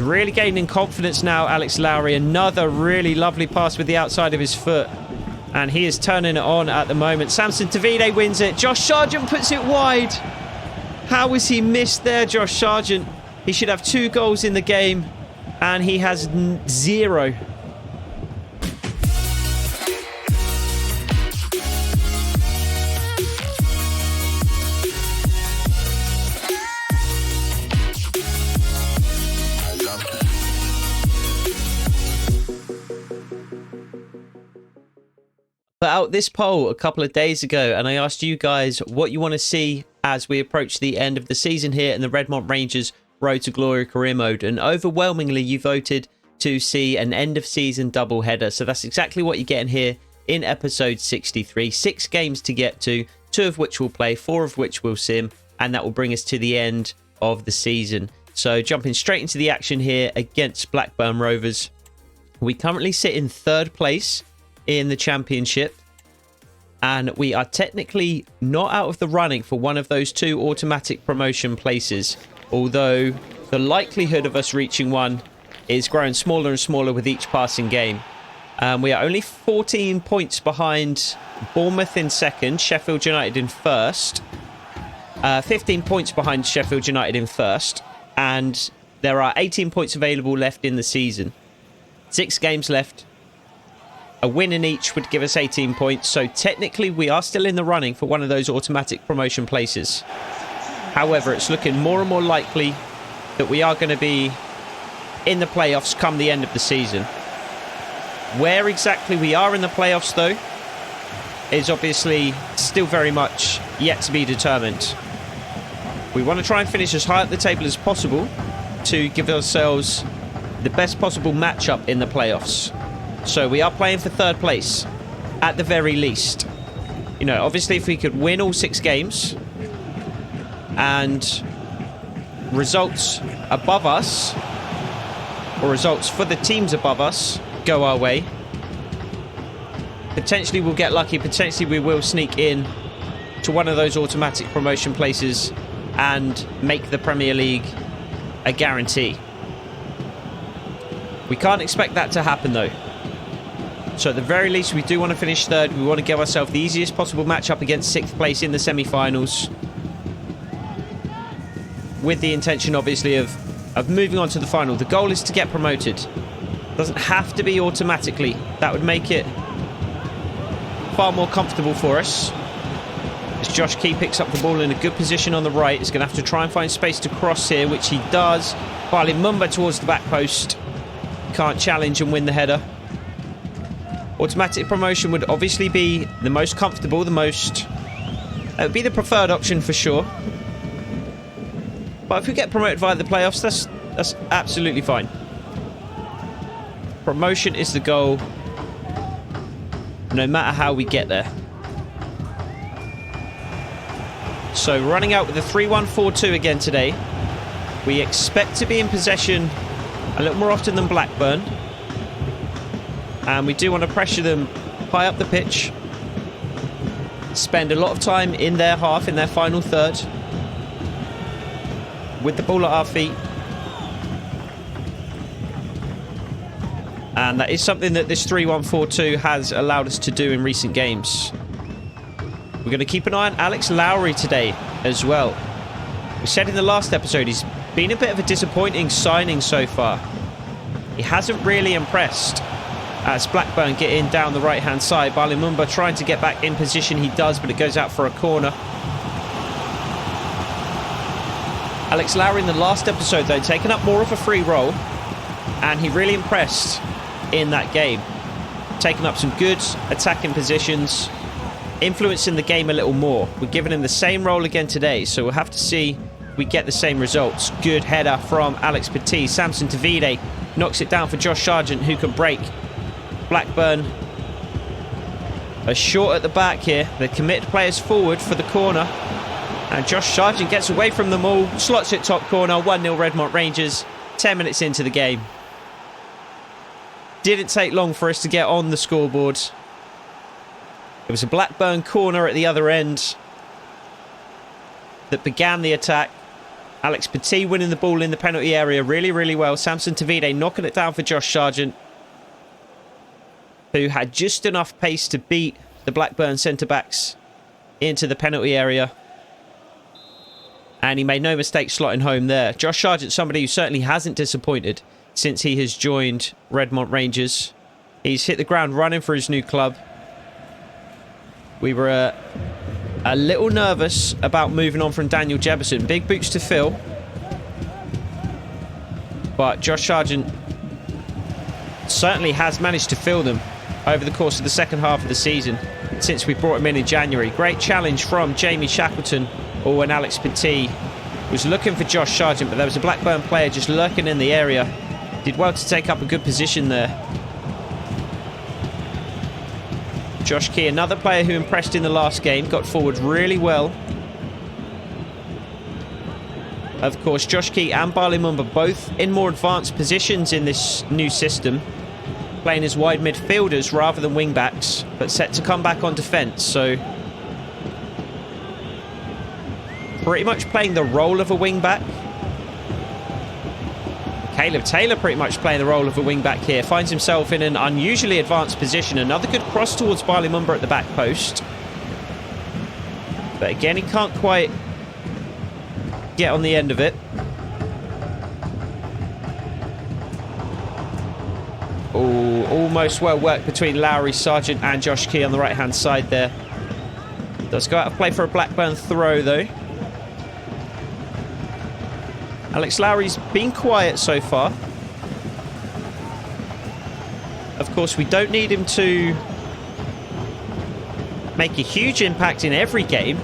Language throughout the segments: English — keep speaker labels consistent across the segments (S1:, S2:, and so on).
S1: Really gaining confidence now, Alex Lowry. Another really lovely pass with the outside of his foot. And he is turning it on at the moment. Samson Tavide wins it. Josh Sargent puts it wide. How was he missed there, Josh Sargent? He should have 2 goals in the game. And he has 0. Put out this poll a couple of days ago, and I asked you guys what you want to see as we approach the end of the season here in the Redmont Rangers Road to Glory career mode, and overwhelmingly you voted to see an end of season doubleheader. So that's exactly what you're getting here in episode 63. 6 games to get to, 2 of which we'll play, 4 of which we'll sim, and that will bring us to the end of the season. So jumping straight into the action here against Blackburn Rovers. We currently sit in 3rd place in the championship, and we are technically not out of the running for one of those 2 automatic promotion places, although the likelihood of us reaching one is growing smaller and smaller with each passing game. We are only 14 points behind Bournemouth in 2nd, Sheffield United in 1st, 15 points behind Sheffield United in 1st, and there are 18 points available left in the season. 6 games left. A win in each would give us 18 points, so technically we are still in the running for one of those automatic promotion places. However, it's looking more and more likely that we are going to be in the playoffs come the end of the season. Where exactly we are in the playoffs, though, is obviously still very much yet to be determined. We want to try and finish as high up the table as possible to give ourselves the best possible matchup in the playoffs. So we are playing for 3rd place, at the very least. You know, obviously if we could win all 6 games and results above us, or results for the teams above us, go our way, potentially we'll get lucky, potentially we will sneak in to one of those automatic promotion places and make the Premier League a guarantee. We can't expect that to happen though. So at the very least, we do want to finish 3rd. We want to give ourselves the easiest possible matchup against 6th place in the semi-finals, with the intention, obviously, of moving on to the final. The goal is to get promoted. It doesn't have to be automatically. That would make it far more comfortable for us. As Josh Key picks up the ball in a good position on the right, he's going to have to try and find space to cross here, which he does. Bali Mumba towards the back post. Can't challenge and win the header. Automatic promotion would obviously be the most comfortable, it would be the preferred option for sure. But if we get promoted via the playoffs, that's absolutely fine. Promotion is the goal, no matter how we get there. So running out with a 3-1-4-2 again today. We expect to be in possession a little more often than Blackburn. And we do want to pressure them high up the pitch. Spend a lot of time in their half, in their final 3rd, with the ball at our feet. And that is something that this 3-1-4-2 has allowed us to do in recent games. We're going to keep an eye on Alex Lowry today as well. We said in the last episode he's been a bit of a disappointing signing so far. He hasn't really impressed. As Blackburn get in down the right-hand side, Bali Mumba trying to get back in position. He does, but it goes out for a corner. Alex Lowry in the last episode, though, taking up more of a free role, and he really impressed in that game. Taking up some good attacking positions, influencing the game a little more. We're giving him the same role again today, so we'll have to see if we get the same results. Good header from Alex Petit. Samson Tavide knocks it down for Josh Sargent, who can break. Blackburn are short at the back here. They commit players forward for the corner. And Josh Sargent gets away from them all. Slots it top corner. 1-0 Redmont Rangers. 10 minutes into the game. Didn't take long for us to get on the scoreboard. It was a Blackburn corner at the other end that began the attack. Alex Petit winning the ball in the penalty area really, really well. Samson Tavide knocking it down for Josh Sargent, who had just enough pace to beat the Blackburn centre-backs into the penalty area. And he made no mistake slotting home there. Josh Sargent, somebody who certainly hasn't disappointed since he has joined Redmont Rangers. He's hit the ground running for his new club. We were a little nervous about moving on from Daniel Jefferson. Big boots to fill. But Josh Sargent certainly has managed to fill them over the course of the second half of the season since we brought him in January. Great challenge from Jamie Shackleton, or when Alex Petit was looking for Josh Sargent, but there was a Blackburn player just lurking in the area. Did well to take up a good position there. Josh Key, another player who impressed in the last game, got forward really well. Of course, Josh Key and Bali Mumba both in more advanced positions in this new system, playing as wide midfielders rather than wing-backs, but set to come back on defence. So pretty much playing the role of a wing-back. Caleb Taylor pretty much playing the role of a wing-back here. Finds himself in an unusually advanced position. Another good cross towards Bali Mumba at the back post. But again, he can't quite get on the end of it. Oh, almost well worked between Lowry, Sargent and Josh Key on the right-hand side there. Does go out of play for a Blackburn throw, though. Alex Lowry's been quiet so far. Of course, we don't need him to make a huge impact in every game.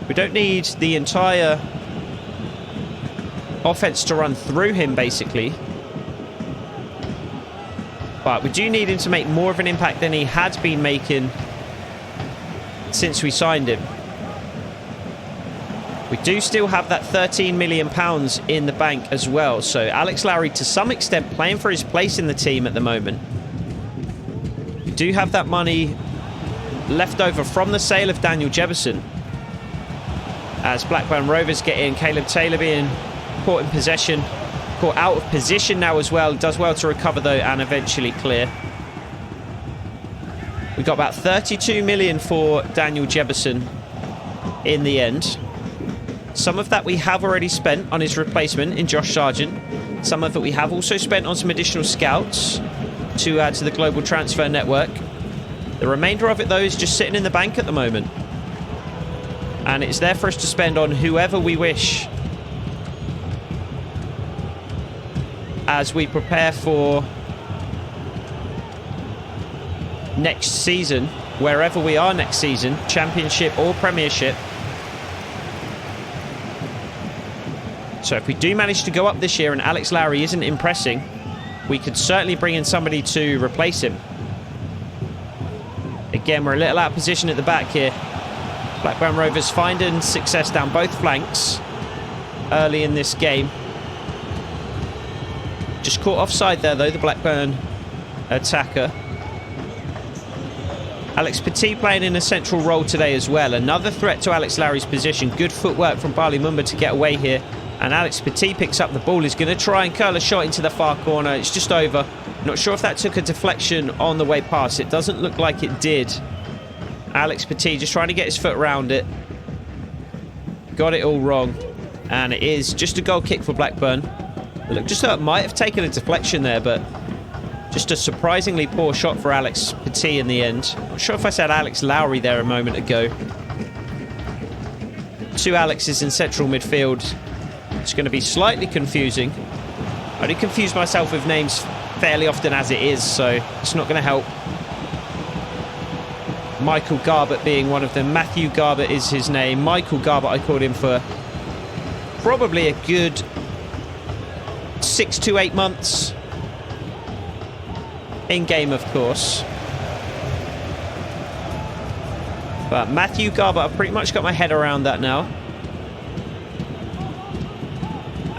S1: We don't need the entire offense to run through him, basically. But we do need him to make more of an impact than he had been making since we signed him. We do still have that £13 million in the bank as well. So Alex Lowry, to some extent, playing for his place in the team at the moment. We do have that money left over from the sale of Daniel Jefferson, as Blackburn Rovers get in. Caleb Taylor being caught in possession, caught out of position now as well. Does well to recover, though, and eventually clear. We got about 32 million for Daniel Jefferson in the end. Some of that we have already spent on his replacement in Josh Sargent. Some of it we have also spent on some additional scouts to add to the global transfer network. The remainder of it, though, is just sitting in the bank at the moment. And it's there for us to spend on whoever we wish as we prepare for next season, wherever we are next season, Championship or Premiership. So if we do manage to go up this year and Alex Lowry isn't impressing, we could certainly bring in somebody to replace him. Again, we're a little out of position at the back here. Blackburn Rovers finding success down both flanks early in this game. Just caught offside there, though, the Blackburn attacker. Alex Petit playing in a central role today as well. Another threat to Alex Lowry's position. Good footwork from Bali Mumba to get away here. And Alex Petit picks up the ball. He's going to try and curl a shot into the far corner. It's just over. Not sure if that took a deflection on the way past. It doesn't look like it did. Alex Petit just trying to get his foot around it. Got it all wrong. And it is just a goal kick for Blackburn. Look, just might have taken a deflection there, but just a surprisingly poor shot for Alex Petit in the end. Not sure if I said Alex Lowry there a moment ago. Two Alexes in central midfield. It's going to be slightly confusing. I do confuse myself with names fairly often as it is, so it's not going to help. Michael Garbett being one of them. Matthew Garbett is his name. Michael Garbett, I called him for probably a good 6 to 8 months. In game, of course. But Matthew Garbett, I've pretty much got my head around that now.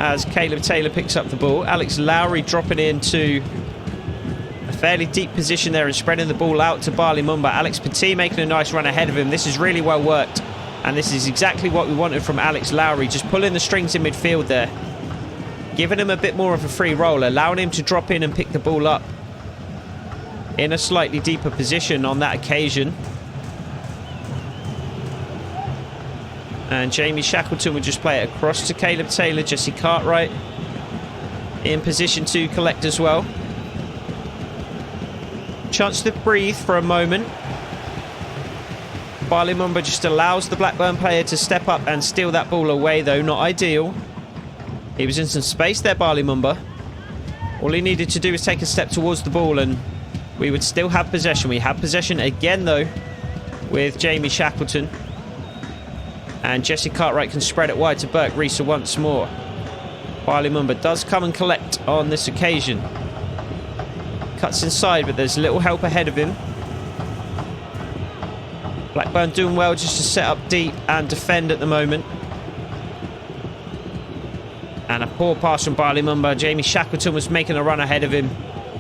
S1: As Caleb Taylor picks up the ball. Alex Lowry dropping into a fairly deep position there and spreading the ball out to Bali Mumba. Alex Petit making a nice run ahead of him. This is really well worked. And this is exactly what we wanted from Alex Lowry, just pulling the strings in midfield there. Giving him a bit more of a free roll, allowing him to drop in and pick the ball up in a slightly deeper position on that occasion. And Jamie Shackleton would just play it across to Caleb Taylor. Jesse Cartwright in position to collect as well. Chance to breathe for a moment. Bali Mumba just allows the Blackburn player to step up and steal that ball away, though. Not ideal. He was in some space there, Bali Mumba. All he needed to do was take a step towards the ball and we would still have possession. We have possession again, though, with Jamie Shackleton. And Jesse Cartwright can spread it wide to Burke Reeser once more. Bali Mumba does come and collect on this occasion. Cuts inside, but there's little help ahead of him. Blackburn doing well just to set up deep and defend at the moment. And a poor pass from Bali Mumba. Jamie Shackleton was making a run ahead of him.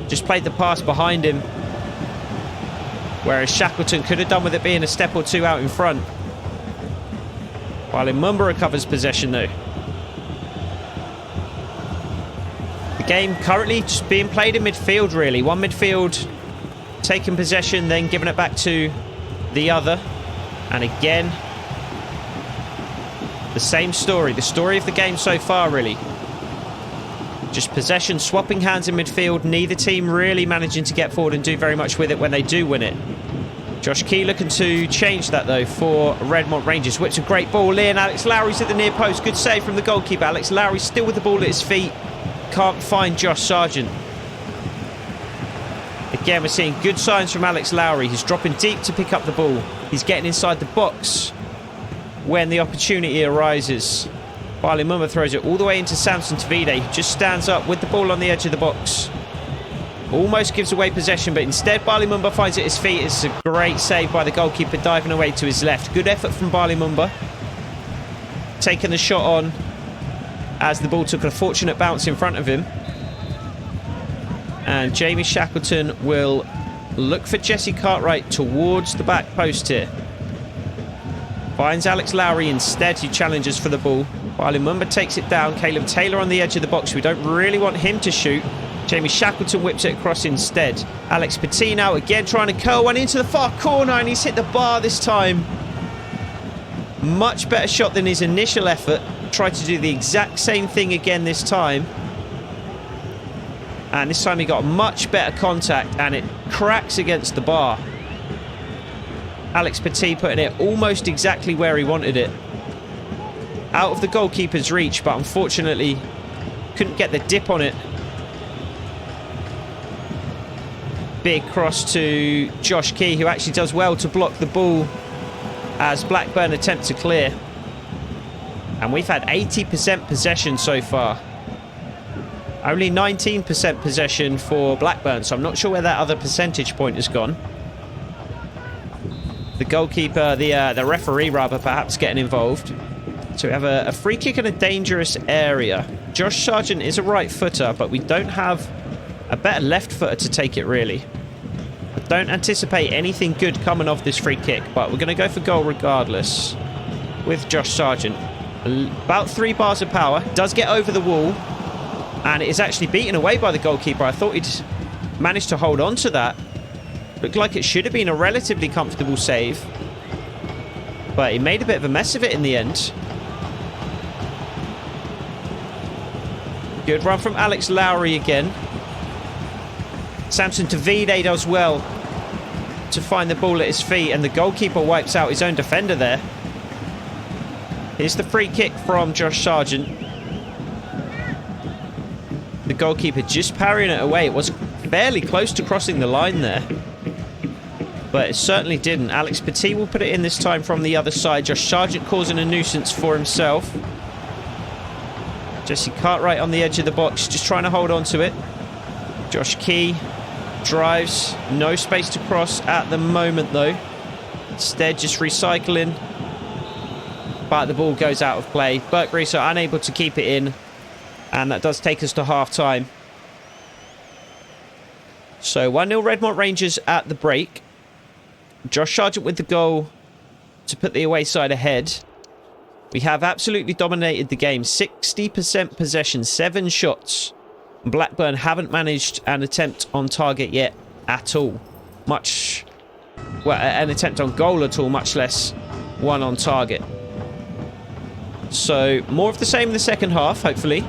S1: Just played the pass behind him. Whereas Shackleton could have done with it being a step or two out in front. Bali Mumba recovers possession though. The game currently just being played in midfield really. One midfield taking possession, then giving it back to the other. And again, the same story. The story of the game so far really. Just possession, swapping hands in midfield. Neither team really managing to get forward and do very much with it when they do win it. Josh Key looking to change that though for Redmont Rangers. Whips a great ball in. Alex Lowry's at the near post. Good save from the goalkeeper. Alex Lowry still with the ball at his feet. Can't find Josh Sargent. Again, we're seeing good signs from Alex Lowry. He's dropping deep to pick up the ball. He's getting inside the box when the opportunity arises. Bali Mumba throws it all the way into Samson Tavide, who just stands up with the ball on the edge of the box. Almost gives away possession, but instead Bali Mumba finds it at his feet. It's a great save by the goalkeeper, diving away to his left. Good effort from Bali Mumba. Taking the shot on as the ball took a fortunate bounce in front of him. And Jamie Shackleton will look for Jesse Cartwright towards the back post here. Finds Alex Lowry instead, who challenges for the ball. Bali Mumba takes it down. Caleb Taylor on the edge of the box. We don't really want him to shoot. Jamie Shackleton whips it across instead. Alex Petit now again trying to curl one into the far corner, and he's hit the bar this time. Much better shot than his initial effort. Tried to do the exact same thing again this time. And this time he got much better contact and it cracks against the bar. Alex Petit putting it almost exactly where he wanted it. Out of the goalkeeper's reach, but unfortunately couldn't get the dip on it. Big cross to Josh Key, who actually does well to block the ball as Blackburn attempt to clear. And we've had 80% possession so far. Only 19% possession for Blackburn, so I'm not sure where that other percentage point has gone. The goalkeeper, the referee rather, perhaps getting involved. So we have a free kick in a dangerous area. Josh Sargent is a right footer, but we don't have a better left footer to take it really. I don't anticipate anything good coming off this free kick, but we're going to go for goal regardless with Josh Sargent. About 3 bars of power. Does get over the wall. And it is actually beaten away by the goalkeeper. I thought he'd managed to hold on to that. Looked like it should have been a relatively comfortable save. But he made a bit of a mess of it in the end. Good run from Alex Lowry again. Samson Tavide does well to find the ball at his feet. And the goalkeeper wipes out his own defender there. Here's the free kick from Josh Sargent. The goalkeeper just parrying it away. It was fairly close to crossing the line there, but it certainly didn't. Alex Petit will put it in this time from the other side. Josh Sargent causing a nuisance for himself. Jesse Cartwright on the edge of the box, just trying to hold on to it. Josh Key drives. No space to cross at the moment, though. Instead, just recycling. But the ball goes out of play. Burke Reeser unable to keep it in. And that does take us to half-time. So 1-0 Redmont Rangers at the break. Josh Sargent with the goal to put the away side ahead. We have absolutely dominated the game. 60% possession, 7 shots. Blackburn haven't managed an attempt on target yet at all. An attempt on goal at all, much less one on target. So, more of the same in the second half, hopefully.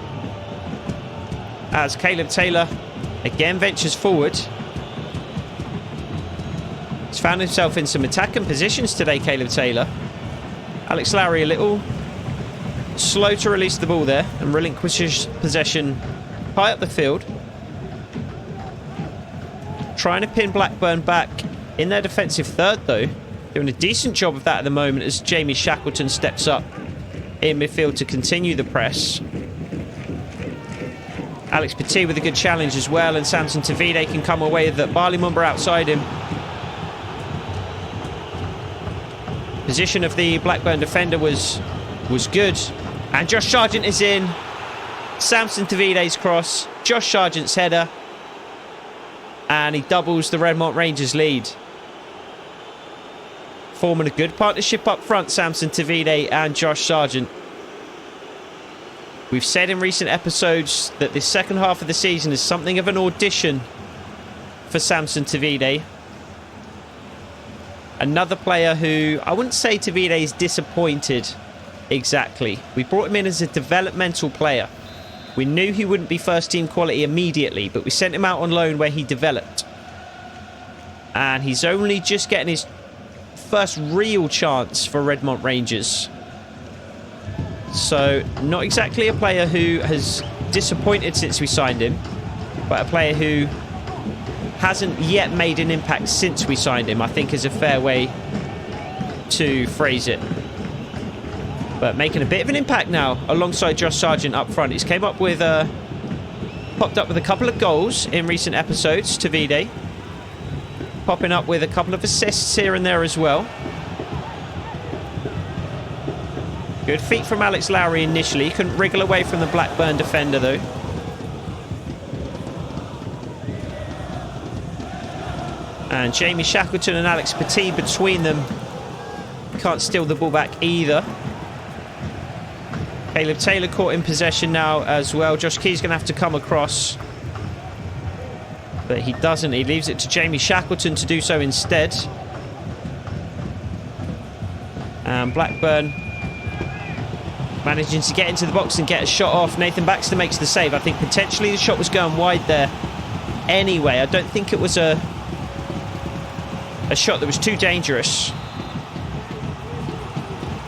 S1: As Caleb Taylor again ventures forward. He's found himself in some attacking positions today, Caleb Taylor. Alex Lowry a little slow to release the ball there and relinquishes possession high up the field. Trying to pin Blackburn back in their defensive third, though. Doing a decent job of that at the moment as Jamie Shackleton steps up in midfield to continue the press. Alex Petit with a good challenge as well, and Samson Tavide can come away with that. Barley Mumba outside him. Position of the Blackburn defender was good. And Josh Sargent is in. Samson Tavide's cross. Josh Sargent's header. And he doubles the Redmont Rangers lead. Forming a good partnership up front, Samson Tavide and Josh Sargent. We've said in recent episodes that this second half of the season is something of an audition for Samson Tavide. Another player who, I wouldn't say Tavide is disappointed exactly. We brought him in as a developmental player. We knew he wouldn't be first team quality immediately, but we sent him out on loan where he developed. And he's only just getting his first real chance for Redmont Rangers. So, not exactly a player who has disappointed since we signed him, but a player who hasn't yet made an impact since we signed him, I think is a fair way to phrase it. But making a bit of an impact now alongside Josh Sargent up front. He's popped up with a couple of goals in recent episodes, Tavide. Popping up with a couple of assists here and there as well. Good feet from Alex Lowry initially. Couldn't wriggle away from the Blackburn defender though. And Jamie Shackleton and Alex Petit between them can't steal the ball back either. Caleb Taylor caught in possession now as well. Josh Key's going to have to come across. But he doesn't. He leaves it to Jamie Shackleton to do so instead. And Blackburn managing to get into the box and get a shot off. Nathan Baxter makes the save. I think potentially the shot was going wide there anyway. I don't think it was a shot that was too dangerous.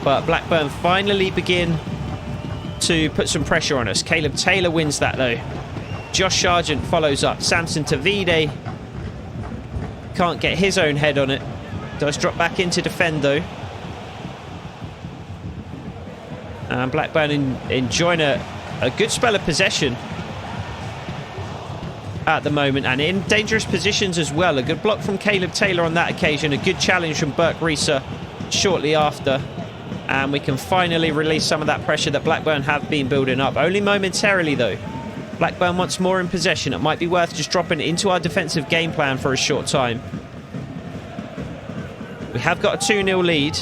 S1: But Blackburn finally begin to put some pressure on us. Caleb Taylor wins that though. Josh Sargent follows up. Samson Tavide can't get his own head on it. Does drop back into defend though. And Blackburn enjoying a good spell of possession at the moment, and in dangerous positions as well. A good block from Caleb Taylor on that occasion. A good challenge from Burke Reeser shortly after. And we can finally release some of that pressure that Blackburn have been building up. Only momentarily though. Blackburn wants more in possession. It might be worth just dropping it into our defensive game plan for a short time. We have got a 2-0 lead.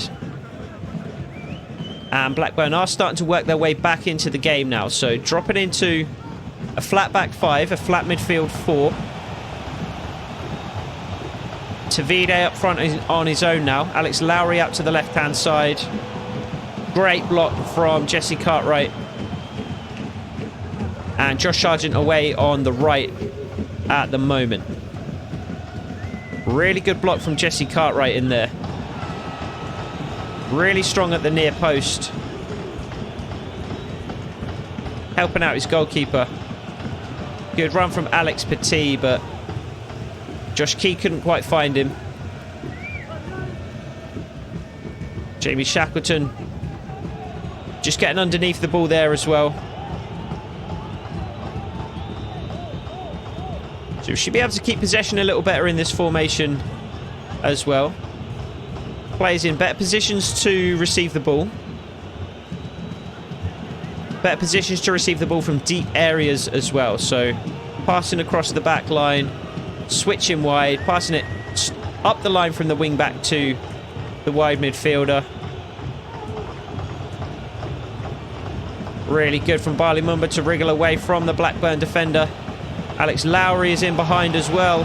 S1: And Blackburn are starting to work their way back into the game now. So dropping into a flat back 5, a flat midfield 4. Tavide up front on his own now. Alex Lowry out to the left-hand side. Great block from Jesse Cartwright. And Josh Sargent away on the right at the moment. Really good block from Jesse Cartwright in there. Really strong at the near post. Helping out his goalkeeper. Good run from Alex Petit, but Josh Key couldn't quite find him. Jamie Shackleton just getting underneath the ball there as well. So we should be able to keep possession a little better in this formation as well. Players in better positions to receive the ball. Better positions to receive the ball from deep areas as well. So passing across the back line, switching wide, passing it up the line from the wing back to the wide midfielder. Really good from Barley Mumba to wriggle away from the Blackburn defender. Alex Lowry is in behind as well.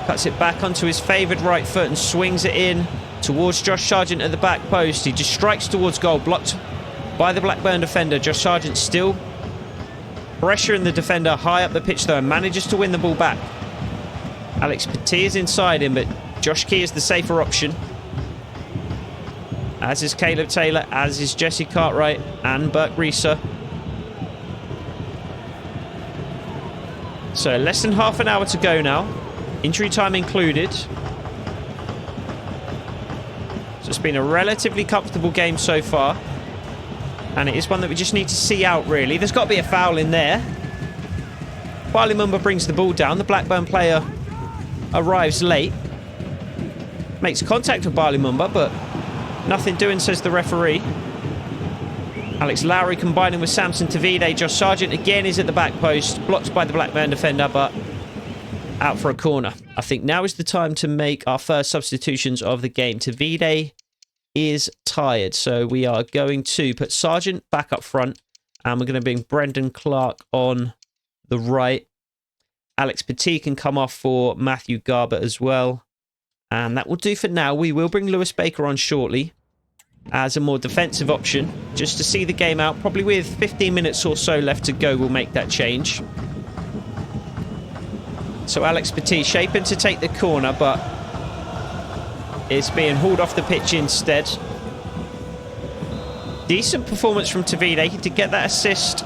S1: Cuts it back onto his favoured right foot and swings it in towards Josh Sargent at the back post. He just strikes towards goal, blocked by the Blackburn defender. Josh Sargent still pressuring the defender high up the pitch though, and manages to win the ball back. Alex Petit is inside him, but Josh Key is the safer option. As is Caleb Taylor, as is Jesse Cartwright and Burke Reeser. So less than half an hour to go now. Injury time included. So it's been a relatively comfortable game so far. And it is one that we just need to see out, really. There's got to be a foul in there. Barley Mumba brings the ball down. The Blackburn player arrives late. Makes contact with Barley Mumba, but nothing doing, says the referee. Alex Lowry combining with Samson Tavide. Josh Sargent again is at the back post. Blocked by the Blackburn defender, but out for a corner. I think now is the time to make our first substitutions of the game. Tavide is tired, so we are going to put Sargent back up front, and we're going to bring Brendan Clark on the right. Alex Petit can come off for Matthew Garbutt as well. And that will do for now. We will bring Lewis Baker on shortly as a more defensive option, just to see the game out. Probably with 15 minutes or so left to go, we'll make that change. So Alex Petit shaping to take the corner, but it's being hauled off the pitch instead. Decent performance from Tavide to get that assist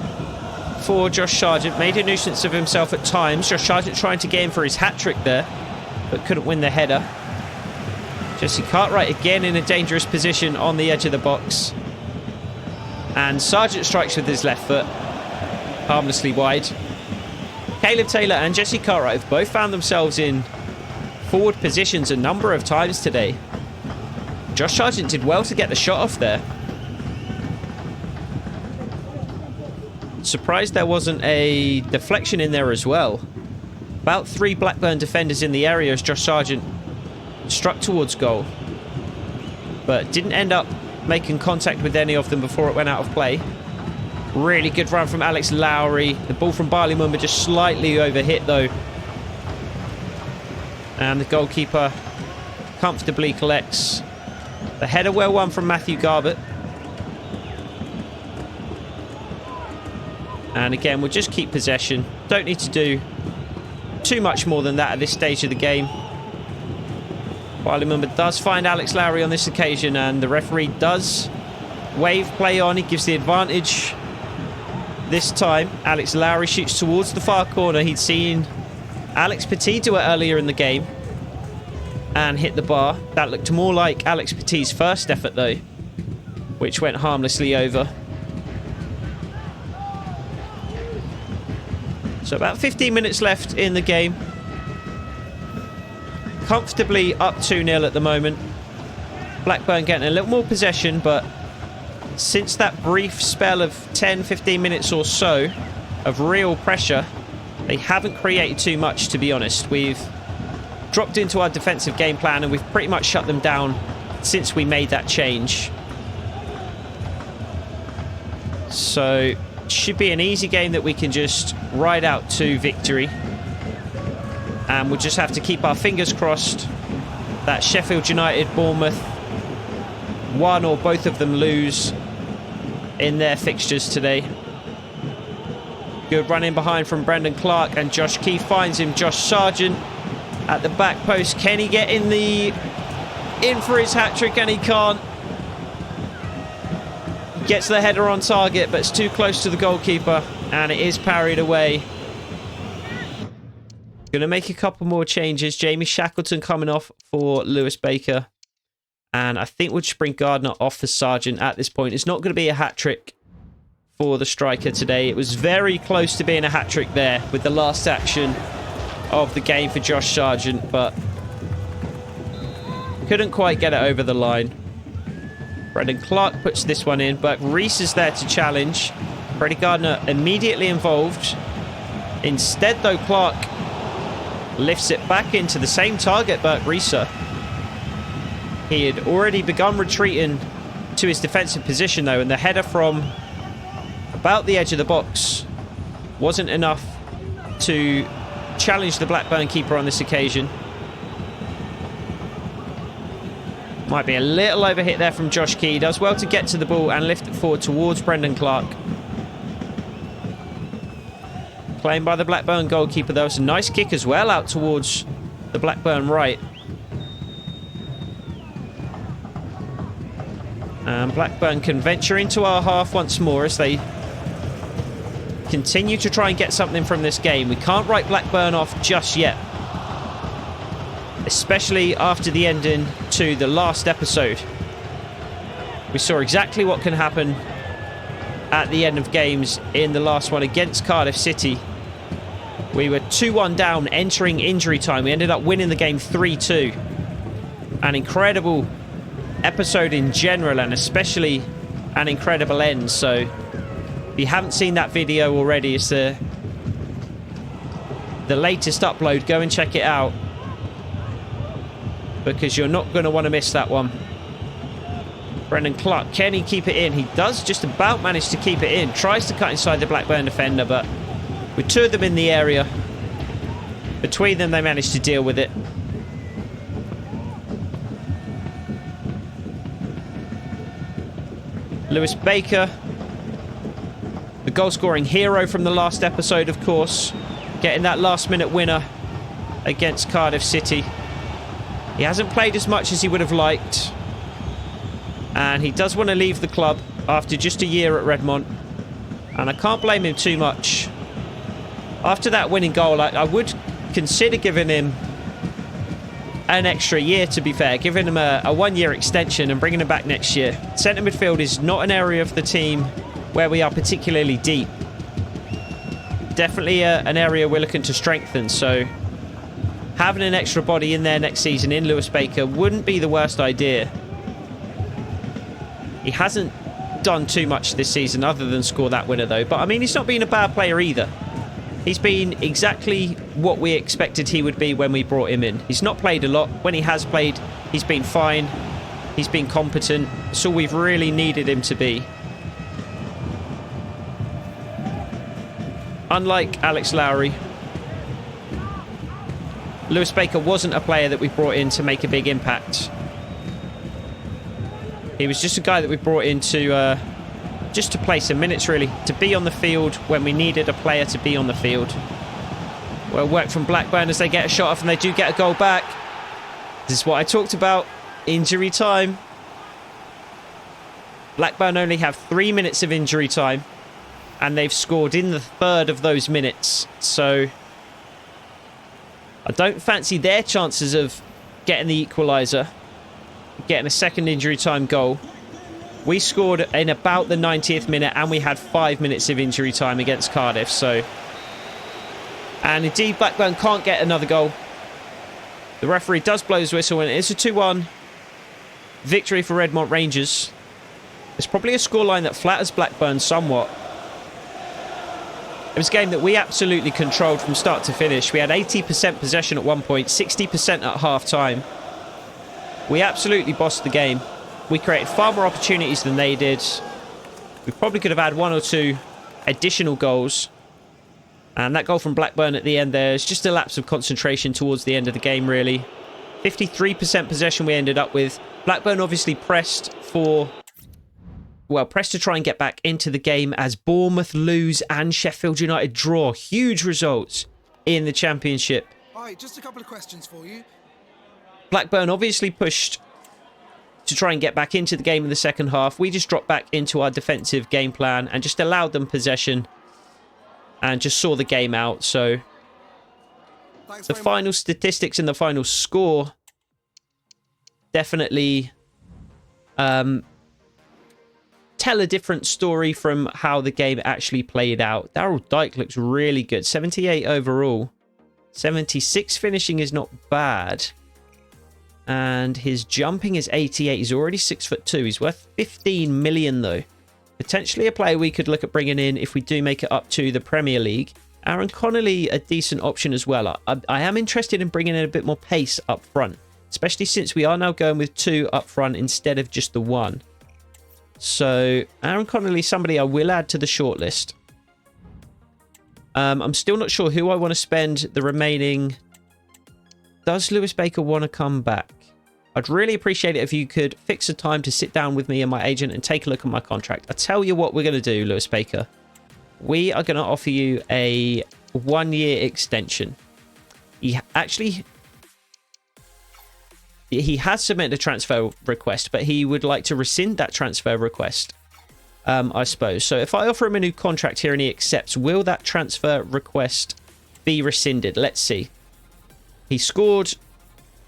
S1: for Josh Sargent. Made a nuisance of himself at times. Josh Sargent trying to get in for his hat-trick there, but couldn't win the header. Jesse Cartwright again in a dangerous position on the edge of the box. And Sargent strikes with his left foot, harmlessly wide. Caleb Taylor and Jesse Cartwright have both found themselves in forward positions a number of times today. Josh Sargent did well to get the shot off there. Surprised there wasn't a deflection in there as well. About 3 Blackburn defenders in the area as Josh Sargent struck towards goal, but didn't end up making contact with any of them before it went out of play. Really good run from Alex Lowry. The ball from Barley Mumba just slightly overhit though, and the goalkeeper comfortably collects. The header well won from Matthew Garbutt. And again, we'll just keep possession. Don't need to do too much more than that at this stage of the game. Barley Mumba does find Alex Lowry on this occasion, and the referee does wave play on. He gives the advantage this time. Alex Lowry shoots towards the far corner. He'd seen Alex Petit do it earlier in the game and hit the bar. That looked more like Alex Petit's first effort though, which went harmlessly over. So about 15 minutes left in the game. Comfortably up 2-0 at the moment. Blackburn getting a little more possession, but since that brief spell of 10-15 minutes or so of real pressure, they haven't created too much, to be honest. We've dropped into our defensive game plan and we've pretty much shut them down since we made that change. So should be an easy game that we can just ride out to victory. And we'll just have to keep our fingers crossed that Sheffield United, Bournemouth, one or both of them lose in their fixtures today. Good run in behind from Brendan Clark, and Josh Key finds him. Josh Sargent at the back post. Can he get in for his hat-trick? And he can't. Gets the header on target, but it's too close to the goalkeeper, and it is parried away. Going to make a couple more changes. Jamie Shackleton coming off for Lewis Baker. And I think we'll just bring Gardner off for Sargent at this point. It's not going to be a hat-trick for the striker today. It was very close to being a hat-trick there with the last action of the game for Josh Sargent, but couldn't quite get it over the line. Brendan Clark puts this one in, but Reese is there to challenge. Freddie Gardner immediately involved. Instead, though, Clark lifts it back into the same target, Burke Reeser. He had already begun retreating to his defensive position though, and the header from about the edge of the box wasn't enough to challenge the Blackburn keeper on this occasion. Might be a little overhit there from Josh Key. Does well to get to the ball and lift it forward towards Brendan Clark. Playing by the Blackburn goalkeeper though. It's a nice kick as well out towards the Blackburn right. And Blackburn can venture into our half once more as they continue to try and get something from this game. We can't write Blackburn off just yet, especially after the ending to the last episode. We saw exactly what can happen at the end of games in the last one against Cardiff City. We were 2-1 down entering injury time. We ended up winning the game 3-2. An incredible episode in general, and especially an incredible end. So if you haven't seen that video already, it's the latest upload. Go and check it out, because you're not going to want to miss that one. Brendan Clark, can he keep it in? He does just about manage to keep it in. Tries to cut inside the Blackburn defender, but with two of them in the area, between them they managed to deal with it. Lewis Baker, the goal-scoring hero from the last episode, of course, getting that last-minute winner against Cardiff City. He hasn't played as much as he would have liked, and he does want to leave the club after just a year at Redmont, and I can't blame him too much. After that winning goal, I would consider giving him an extra year, to be fair, giving him a one-year extension and bringing him back next year. Centre midfield is not an area of the team where we are particularly deep. Definitely an area we're looking to strengthen, so having an extra body in there next season in Lewis Baker wouldn't be the worst idea. He hasn't done too much this season other than score that winner though, but I mean, he's not been a bad player either. He's been exactly what we expected he would be when we brought him in. He's not played a lot. When he has played, he's been fine. He's been competent. It's all we've really needed him to be. Unlike Alex Lowry, Lewis Baker wasn't a player that we brought in to make a big impact. He was just a guy that we brought in to just to play some minutes, really, to be on the field when we needed a player to be on the field. Well, work from Blackburn as they get a shot off, and they do get a goal back. This is what I talked about. Injury time. Blackburn only have 3 minutes of injury time, and they've scored in the third of those minutes. So I don't fancy their chances of getting the equaliser, getting a second injury time goal. We scored in about the 90th minute, and we had 5 minutes of injury time against Cardiff. So, and indeed, Blackburn can't get another goal. The referee does blow his whistle, and it's a 2-1 victory for Redmont Rangers. It's probably a scoreline that flatters Blackburn somewhat. It was a game that we absolutely controlled from start to finish. We had 80% possession at one point, 60% at half-time. We absolutely bossed the game. We created far more opportunities than they did. We probably could have had one or two additional goals. And that goal from Blackburn at the end there is just a lapse of concentration towards the end of the game, really. 53% possession we ended up with. Blackburn obviously pressed to try and get back into the game as Bournemouth lose and Sheffield United draw. Huge results in the Championship.
S2: Hi, just a couple of questions for you.
S1: Blackburn obviously pushed to try and get back into the game in the second half. We just dropped back into our defensive game plan and just allowed them possession and just saw the game out. So the final statistics and the final score definitely tell a different story from how the game actually played out. Daryl Dike looks really good. 78 overall. 76 finishing is not bad. And his jumping is 88. He's already 6'2". He's worth 15 million though. Potentially a player we could look at bringing in if we do make it up to the Premier League. Aaron Connolly, a decent option as well. I am interested in bringing in a bit more pace up front, especially since we are now going with two up front instead of just the one. So Aaron Connolly, somebody I will add to the shortlist. I'm still not sure who I want to spend the remaining. Does Lewis Baker want to come back? I'd really appreciate it if you could fix a time to sit down with me and my agent and take a look at my contract. I tell you what we're going to do, Lewis Baker. We are going to offer you a 1-year extension. He has submitted a transfer request, but he would like to rescind that transfer request, I suppose. So if I offer him a new contract here and he accepts, will that transfer request be rescinded? Let's see. He scored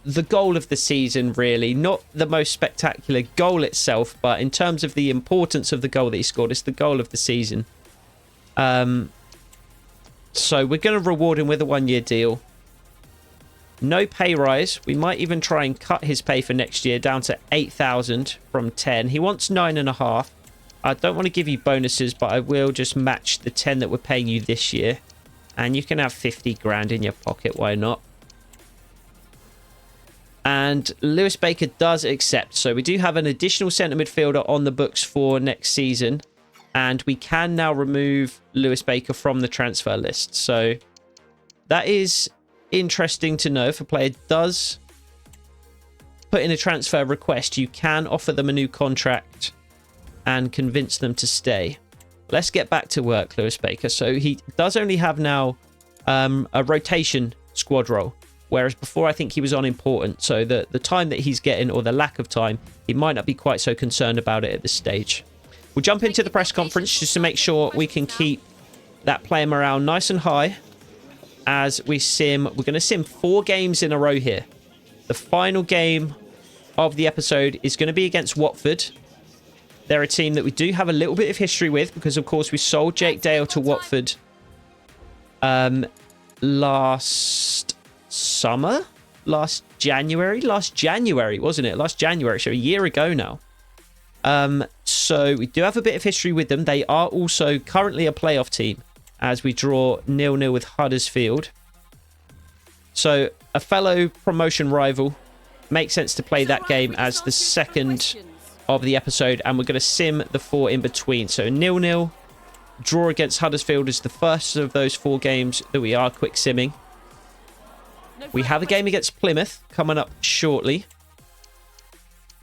S1: the goal of the season, really. Not the most spectacular goal itself, but in terms of the importance of the goal that he scored, it's the goal of the season. So we're going to reward him with a 1-year deal. No pay rise. We might even try and cut his pay for next year down to 8,000 from 10. He wants 9.5. I don't want to give you bonuses, but I will just match the 10 that we're paying you this year. And you can have 50 grand in your pocket. Why not? And Lewis Baker does accept. So we do have an additional centre midfielder on the books for next season. And we can now remove Lewis Baker from the transfer list. So that is interesting to know. If a player does put in a transfer request, you can offer them a new contract and convince them to stay. Let's get back to work, Lewis Baker. So he does only have now a rotation squad role, whereas before I think he was unimportant. So the time that he's getting, or the lack of time, he might not be quite so concerned about it at this stage. We'll jump into the press conference just to make sure we can keep that player morale nice and high as we sim. We're going to sim 4 games in a row here. The final game of the episode is going to be against Watford. They're a team that we do have a little bit of history with because, of course, we sold Jake Dale to Watford last summer? Last January, wasn't it? Last January, so a year ago now. So we do have a bit of history with them. They are also currently a playoff team as we draw 0-0 with Huddersfield. So a fellow promotion rival. Makes sense to play that game as the second of the episode, and we're going to sim the 4 in between. So 0-0, draw against Huddersfield is the first of those 4 games that we are quick simming. We have a game against Plymouth coming up shortly.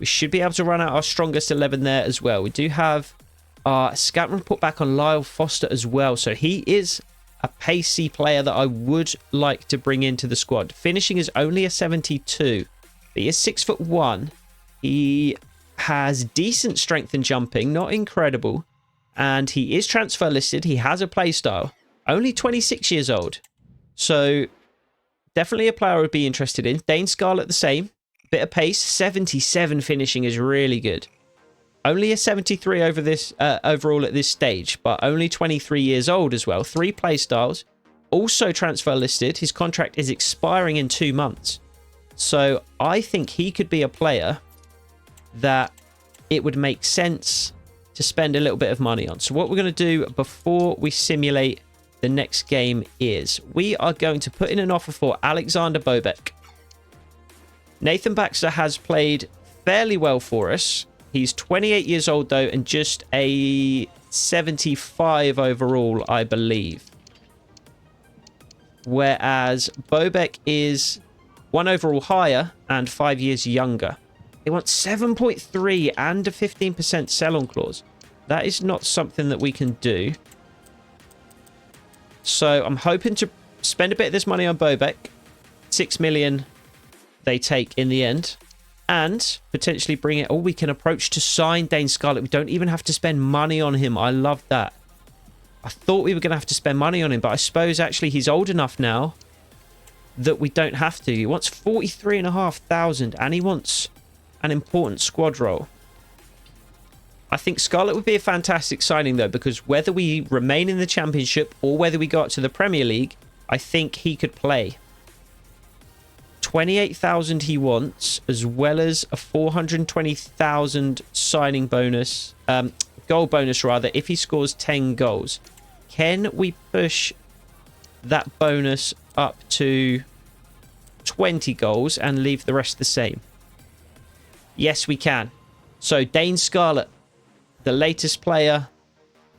S1: We should be able to run out our strongest 11 there as well. We do have our scout report back on Lyle Foster as well. So he is a pacey player that I would like to bring into the squad. Finishing is only a 72. He is 6'1". He has decent strength in jumping, not incredible. And he is transfer listed. He has a play style. Only 26 years old. So definitely a player I would be interested in. Dane Scarlett the same. Bit of pace. 77 finishing is really good. Only a 73 over this overall at this stage, but only 23 years old as well. 3 play styles. Also transfer listed. His contract is expiring in 2 months. So I think he could be a player that it would make sense to spend a little bit of money on. So what we're going to do before we simulate the next game is we are going to put in an offer for Alexander Bobek. Nathan Baxter has played fairly well for us. He's 28 years old though, and just a 75 overall, I believe. Whereas Bobek is 1 overall higher and 5 years younger. They want 7.3 and a 15% sell-on clause. That is not something that we can do. So I'm hoping to spend a bit of this money on Bobek. 6 million they take in the end. And potentially bring it... Oh, we can approach to sign Dane Scarlett. We don't even have to spend money on him. I love that. I thought we were going to have to spend money on him, but I suppose actually he's old enough now that we don't have to. He wants 43,500 and he wants an important squad role. I think Scarlett would be a fantastic signing though, because whether we remain in the Championship or whether we go up to the Premier League, I think he could play. 28,000 he wants, as well as a 420,000 signing bonus, goal bonus rather, if he scores 10 goals. Can we push that bonus up to 20 goals and leave the rest the same? Yes, we can. So Dane Scarlett, the latest player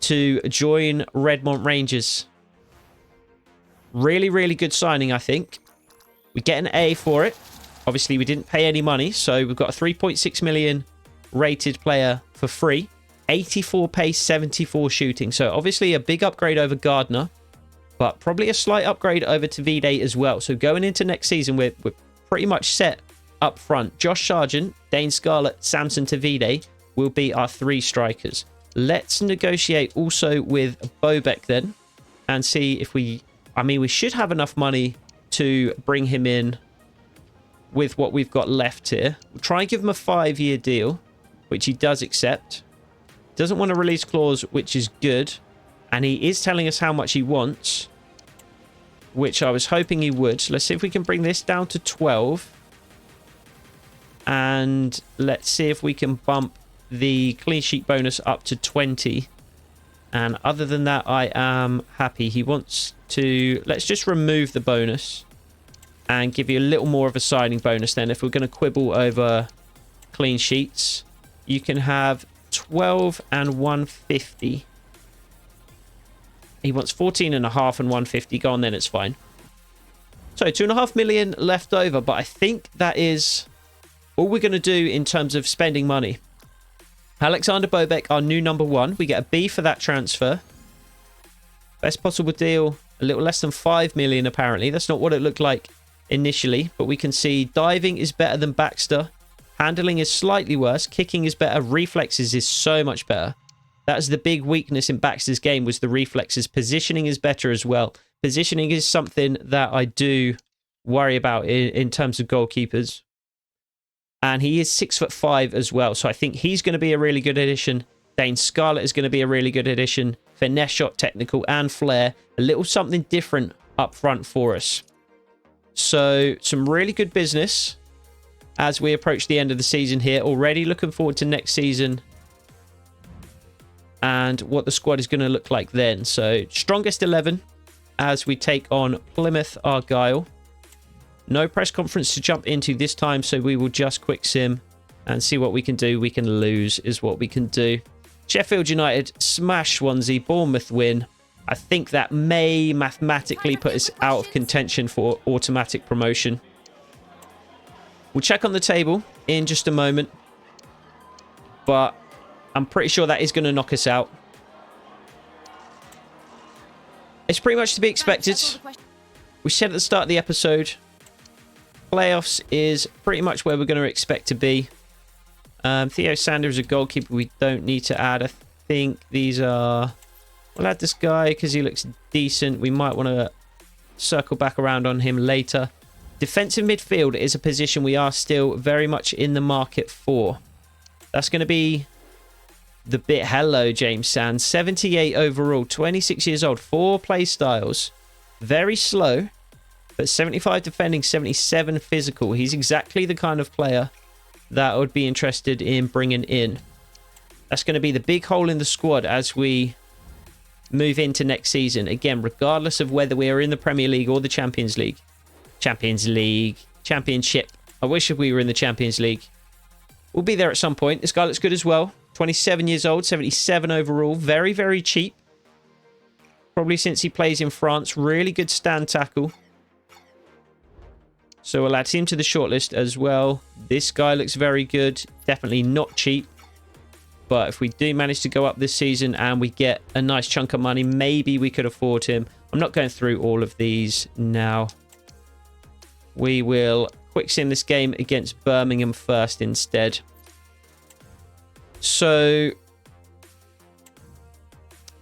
S1: to join Redmont Rangers. Really, really good signing, I think. We get an A for it. Obviously, we didn't pay any money, so we've got a 3.6 million rated player for free. 84 pace, 74 shooting. So obviously a big upgrade over Gardner, but probably a slight upgrade over to Vide as well. So going into next season, we're pretty much set up front. Josh Sargent, Dane Scarlett, Samson Tavide will be our 3 strikers. Let's negotiate also with Bobek then and see if we... I mean, we should have enough money to bring him in with what we've got left here. We'll try and give him a 5-year deal, which he does accept. Doesn't want a release clause, which is good. And he is telling us how much he wants, which I was hoping he would. So let's see if we can bring this down to 12. And let's see if we can bump the clean sheet bonus up to 20. And other than that, I am happy. He wants to... Let's just remove the bonus and give you a little more of a signing bonus then. If we're going to quibble over clean sheets, you can have 12 and 150. He wants 14 and a half and 150. Go on then, it's fine. So 2.5 million left over, but I think that is all we're going to do in terms of spending money. Alexander Bobek, our new number 1. We get a B for that transfer. Best possible deal, a little less than 5 million apparently. That's not what it looked like initially, but we can see diving is better than Baxter. Handling is slightly worse. Kicking is better. Reflexes is so much better. That is the big weakness in Baxter's game, was the reflexes. Positioning is better as well. Positioning is something that I do worry about in terms of goalkeepers. And he is 6'5" as well. So I think he's going to be a really good addition. Dane Scarlett is going to be a really good addition. Finesse shot, technical and flair. A little something different up front for us. So some really good business as we approach the end of the season here. Already looking forward to next season and what the squad is going to look like then. So strongest 11 as we take on Plymouth Argyle. No press conference to jump into this time, so we will just quick sim and see what we can do. We can lose is what we can do. Sheffield United smash Swansea. Bournemouth win. I think that may mathematically put us out of contention for automatic promotion. We'll check on the table in just a moment, but I'm pretty sure that is going to knock us out. It's pretty much to be expected. We said at the start of the episode, playoffs is pretty much where we're going to expect to be. Theo Sander is a goalkeeper we don't need to add. I think these are... We'll add this guy because he looks decent. We might want to circle back around on him later. Defensive midfield is a position we are still very much in the market for. That's going to be the bit. Hello, James Sands. 78 overall, 26 years old, 4 play styles. Very slow, but 75 defending, 77 physical. He's exactly the kind of player that I would be interested in bringing in. That's going to be the big hole in the squad as we move into next season. Again, regardless of whether we are in the Premier League or the Champions League. Championship. I wish we were in the Champions League. We'll be there at some point. This guy looks good as well. 27 years old, 77 overall. Very, very cheap. Probably since he plays in France. Really good stand tackle. So we'll add him to the shortlist as well. This guy looks very good. Definitely not cheap. But if we do manage to go up this season and we get a nice chunk of money, maybe we could afford him. I'm not going through all of these now. We will quick sim this game against Birmingham first instead. So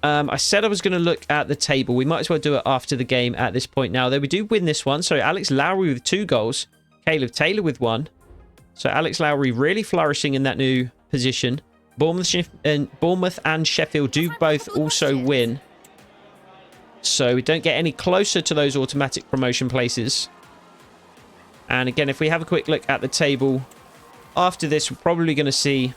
S1: I said I was going to look at the table. We might as well do it after the game at this point now, though we do win this one. So Alex Lowry with 2 goals. Caleb Taylor with 1. So Alex Lowry really flourishing in that new position. Bournemouth and Sheffield do both also win. So we don't get any closer to those automatic promotion places. And again, if we have a quick look at the table after this, we're probably going to see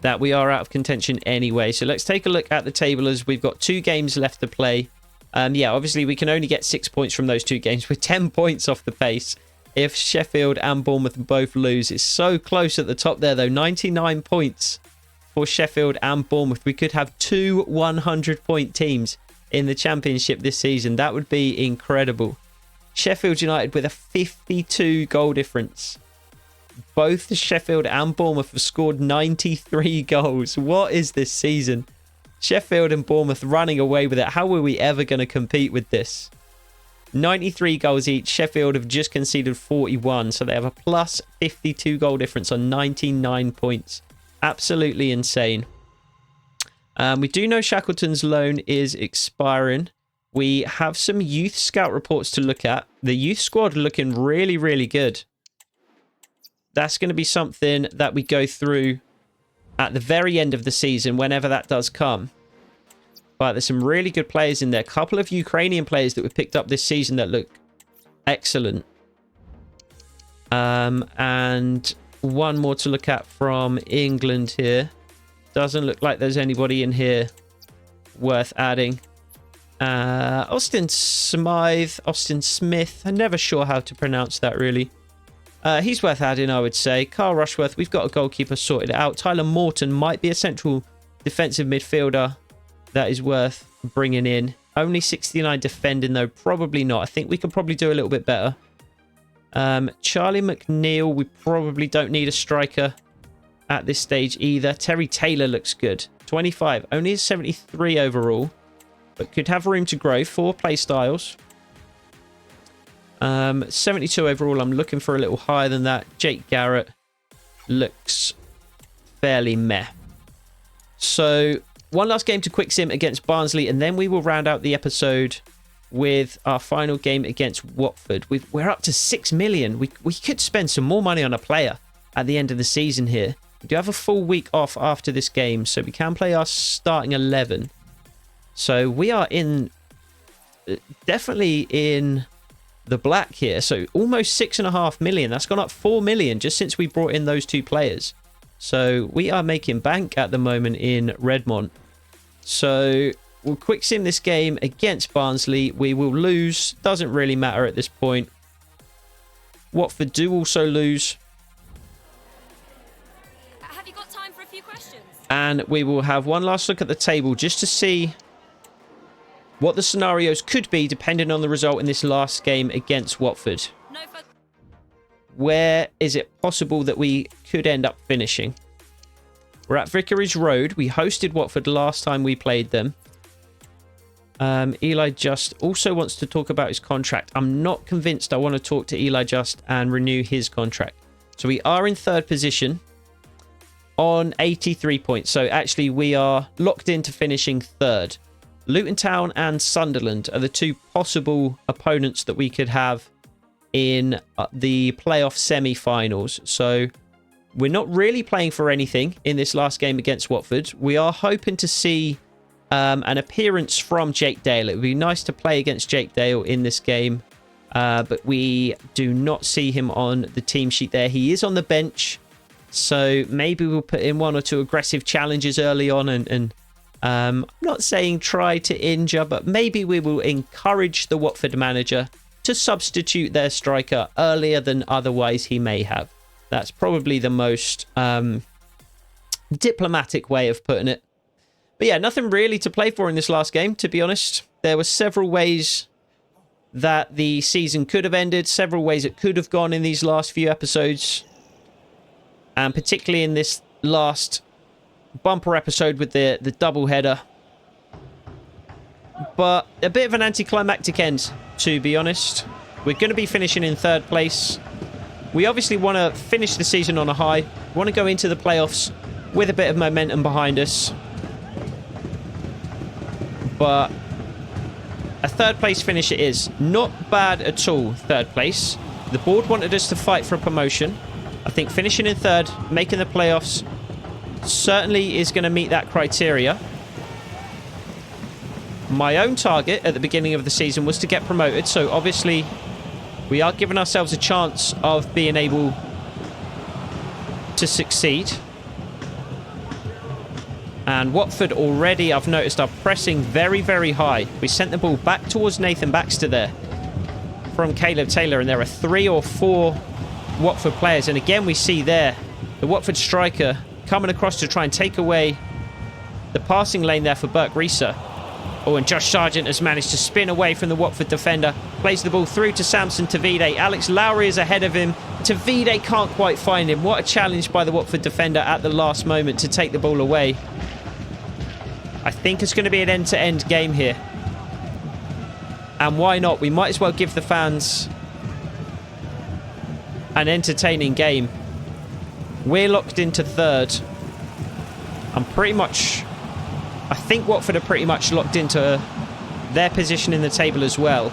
S1: that we are out of contention anyway. So let's take a look at the table as we've got 2 games left to play. Yeah, obviously we can only get 6 points from those 2 games. We're 10 points off the pace. If Sheffield and Bournemouth both lose, it's so close at the top there though. 99 points for Sheffield and Bournemouth. We could have two 100-point teams in the Championship this season. That would be incredible. Sheffield United with a 52 goal difference. Both Sheffield and Bournemouth have scored 93 goals. What is this season? Sheffield and Bournemouth running away with it. How are we ever going to compete with this? 93 goals each. Sheffield have just conceded 41, so they have a plus 52 goal difference on 99 points. Absolutely insane. We do know Shackleton's loan is expiring. We have some youth scout reports to look at. The youth squad looking really, really good. That's going to be something that we go through at the very end of the season, whenever that does come. But there's some really good players in there. A couple of Ukrainian players that we picked up this season that look excellent. And one more to look at from England here. Doesn't look like there's anybody in here worth adding. Austin Smith. I'm never sure how to pronounce that, really. He's worth adding, I would say. Carl Rushworth, we've got a goalkeeper sorted out. Tyler Morton might be a central defensive midfielder that is worth bringing in. Only 69 defending, though. Probably not. I think we could probably do a little bit better. Charlie McNeil, we probably don't need a striker at this stage either. Terry Taylor looks good. 25. Only a 73 overall, but could have room to grow. 4 play styles. 72 overall. I'm looking for a little higher than that. Jake Garrett looks fairly meh. So one last game to quick sim against Barnsley, and then we will round out the episode with our final game against Watford. We're up to 6 million. We could spend some more money on a player at the end of the season here. We do have a full week off after this game, so we can play our starting 11. So we are definitely in the black here. So almost 6.5 million. That's gone up 4 million just since we brought in those 2 players. So we are making bank at the moment in Redmont. So we'll quick sim this game against Barnsley. We will lose. Doesn't really matter at this point. Watford do also lose.
S3: Have you got time for a few questions?
S1: And we will have one last look at the table just to see what the scenarios could be depending on the result in this last game against Watford.
S3: No.
S1: Where is it possible that we could end up finishing? We're at Vicarage Road. We hosted Watford last time we played them. Eli Just also wants to talk about his contract. I'm not convinced I want to talk to Eli Just and renew his contract. So we are in 3rd position on 83 points. So actually we are locked into finishing 3rd. Luton Town and Sunderland are the 2 possible opponents that we could have in the playoff semi-finals. So we're not really playing for anything in this last game against Watford. We are hoping to see an appearance from Jake Dale. It would be nice to play against Jake Dale in this game, but we do not see him on the team sheet there. He is on the bench, so maybe we'll put in 1 or 2 aggressive challenges early on and I'm not saying try to injure, but maybe we will encourage the Watford manager to substitute their striker earlier than otherwise he may have. That's probably the most diplomatic way of putting it. But yeah, nothing really to play for in this last game, to be honest. There were several ways that the season could have ended, several ways it could have gone in these last few episodes. And particularly in this last bumper episode with the double header. But a bit of an anticlimactic end, to be honest. We're going to be finishing in 3rd place. We obviously want to finish the season on a high. We want to go into the playoffs with a bit of momentum behind us. But a 3rd place finish it is. Not bad at all, 3rd place. The board wanted us to fight for a promotion. I think finishing in 3rd, making the playoffs, certainly is going to meet that criteria. My own target at the beginning of the season was to get promoted, so obviously we are giving ourselves a chance of being able to succeed. And Watford already, I've noticed, are pressing very, very high. We sent the ball back towards Nathan Baxter there from Caleb Taylor, and there are 3 or 4 Watford players. And again, we see there the Watford striker coming across to try and take away the passing lane there for Burke Reeser. Oh, and Josh Sargent has managed to spin away from the Watford defender. Plays the ball through to Samson Tavide. Alex Lowry is ahead of him. Tavide can't quite find him. What a challenge by the Watford defender at the last moment to take the ball away. I think it's going to be an end-to-end game here. And why not? We might as well give the fans an entertaining game. We're locked into third. I think Watford are pretty much locked into their position in the table as well.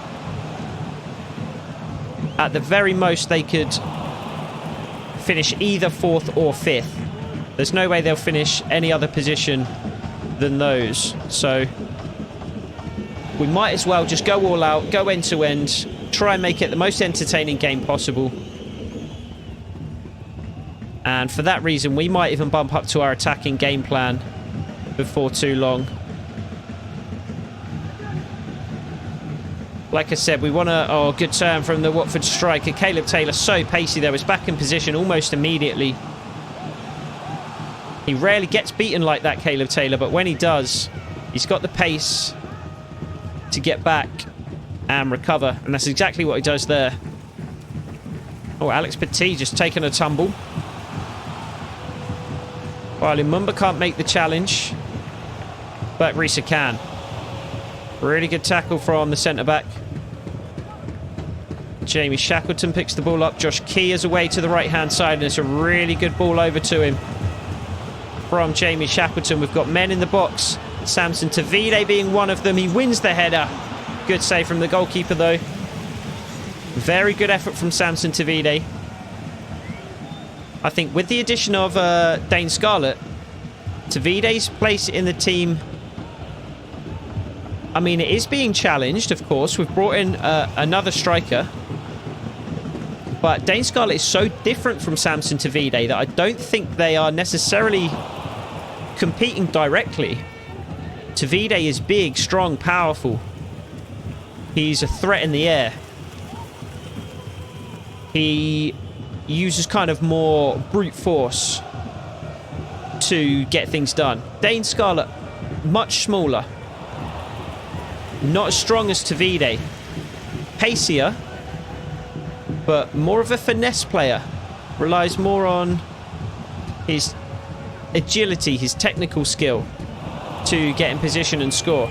S1: At the very most, they could finish either 4th or 5th. There's no way they'll finish any other position than those. So we might as well just go all out, go end to end, try and make it the most entertaining game possible. And for that reason, we might even bump up to our attacking game plan before too long. Like I said, we want to... Oh, good turn from the Watford striker. Caleb Taylor, so pacey there. Was back in position almost immediately. He rarely gets beaten like that, Caleb Taylor, but when he does, he's got the pace to get back and recover. And that's exactly what he does there. Oh, Alex Petit just taking a tumble. While Lumumba can't make the challenge, but Risa can. Really good tackle from the centre-back. Jamie Shackleton picks the ball up. Josh Key is away to the right-hand side, and it's a really good ball over to him from Jamie Shackleton. We've got men in the box. Samson Tavide being one of them. He wins the header. Good save from the goalkeeper, though. Very good effort from Samson Tavide. I think with the addition of Dane Scarlett, Tavide's place in the team... I mean, it is being challenged, of course. We've brought in another striker. But Dane Scarlett is so different from Samson Tavide that I don't think they are necessarily competing directly. Tavide is big, strong, powerful. He's a threat in the air. He uses kind of more brute force to get things done. Dane Scarlett, much smaller. Not as strong as Tavide. Pacier, but more of a finesse player. Relies more on his agility, his technical skill to get in position and score.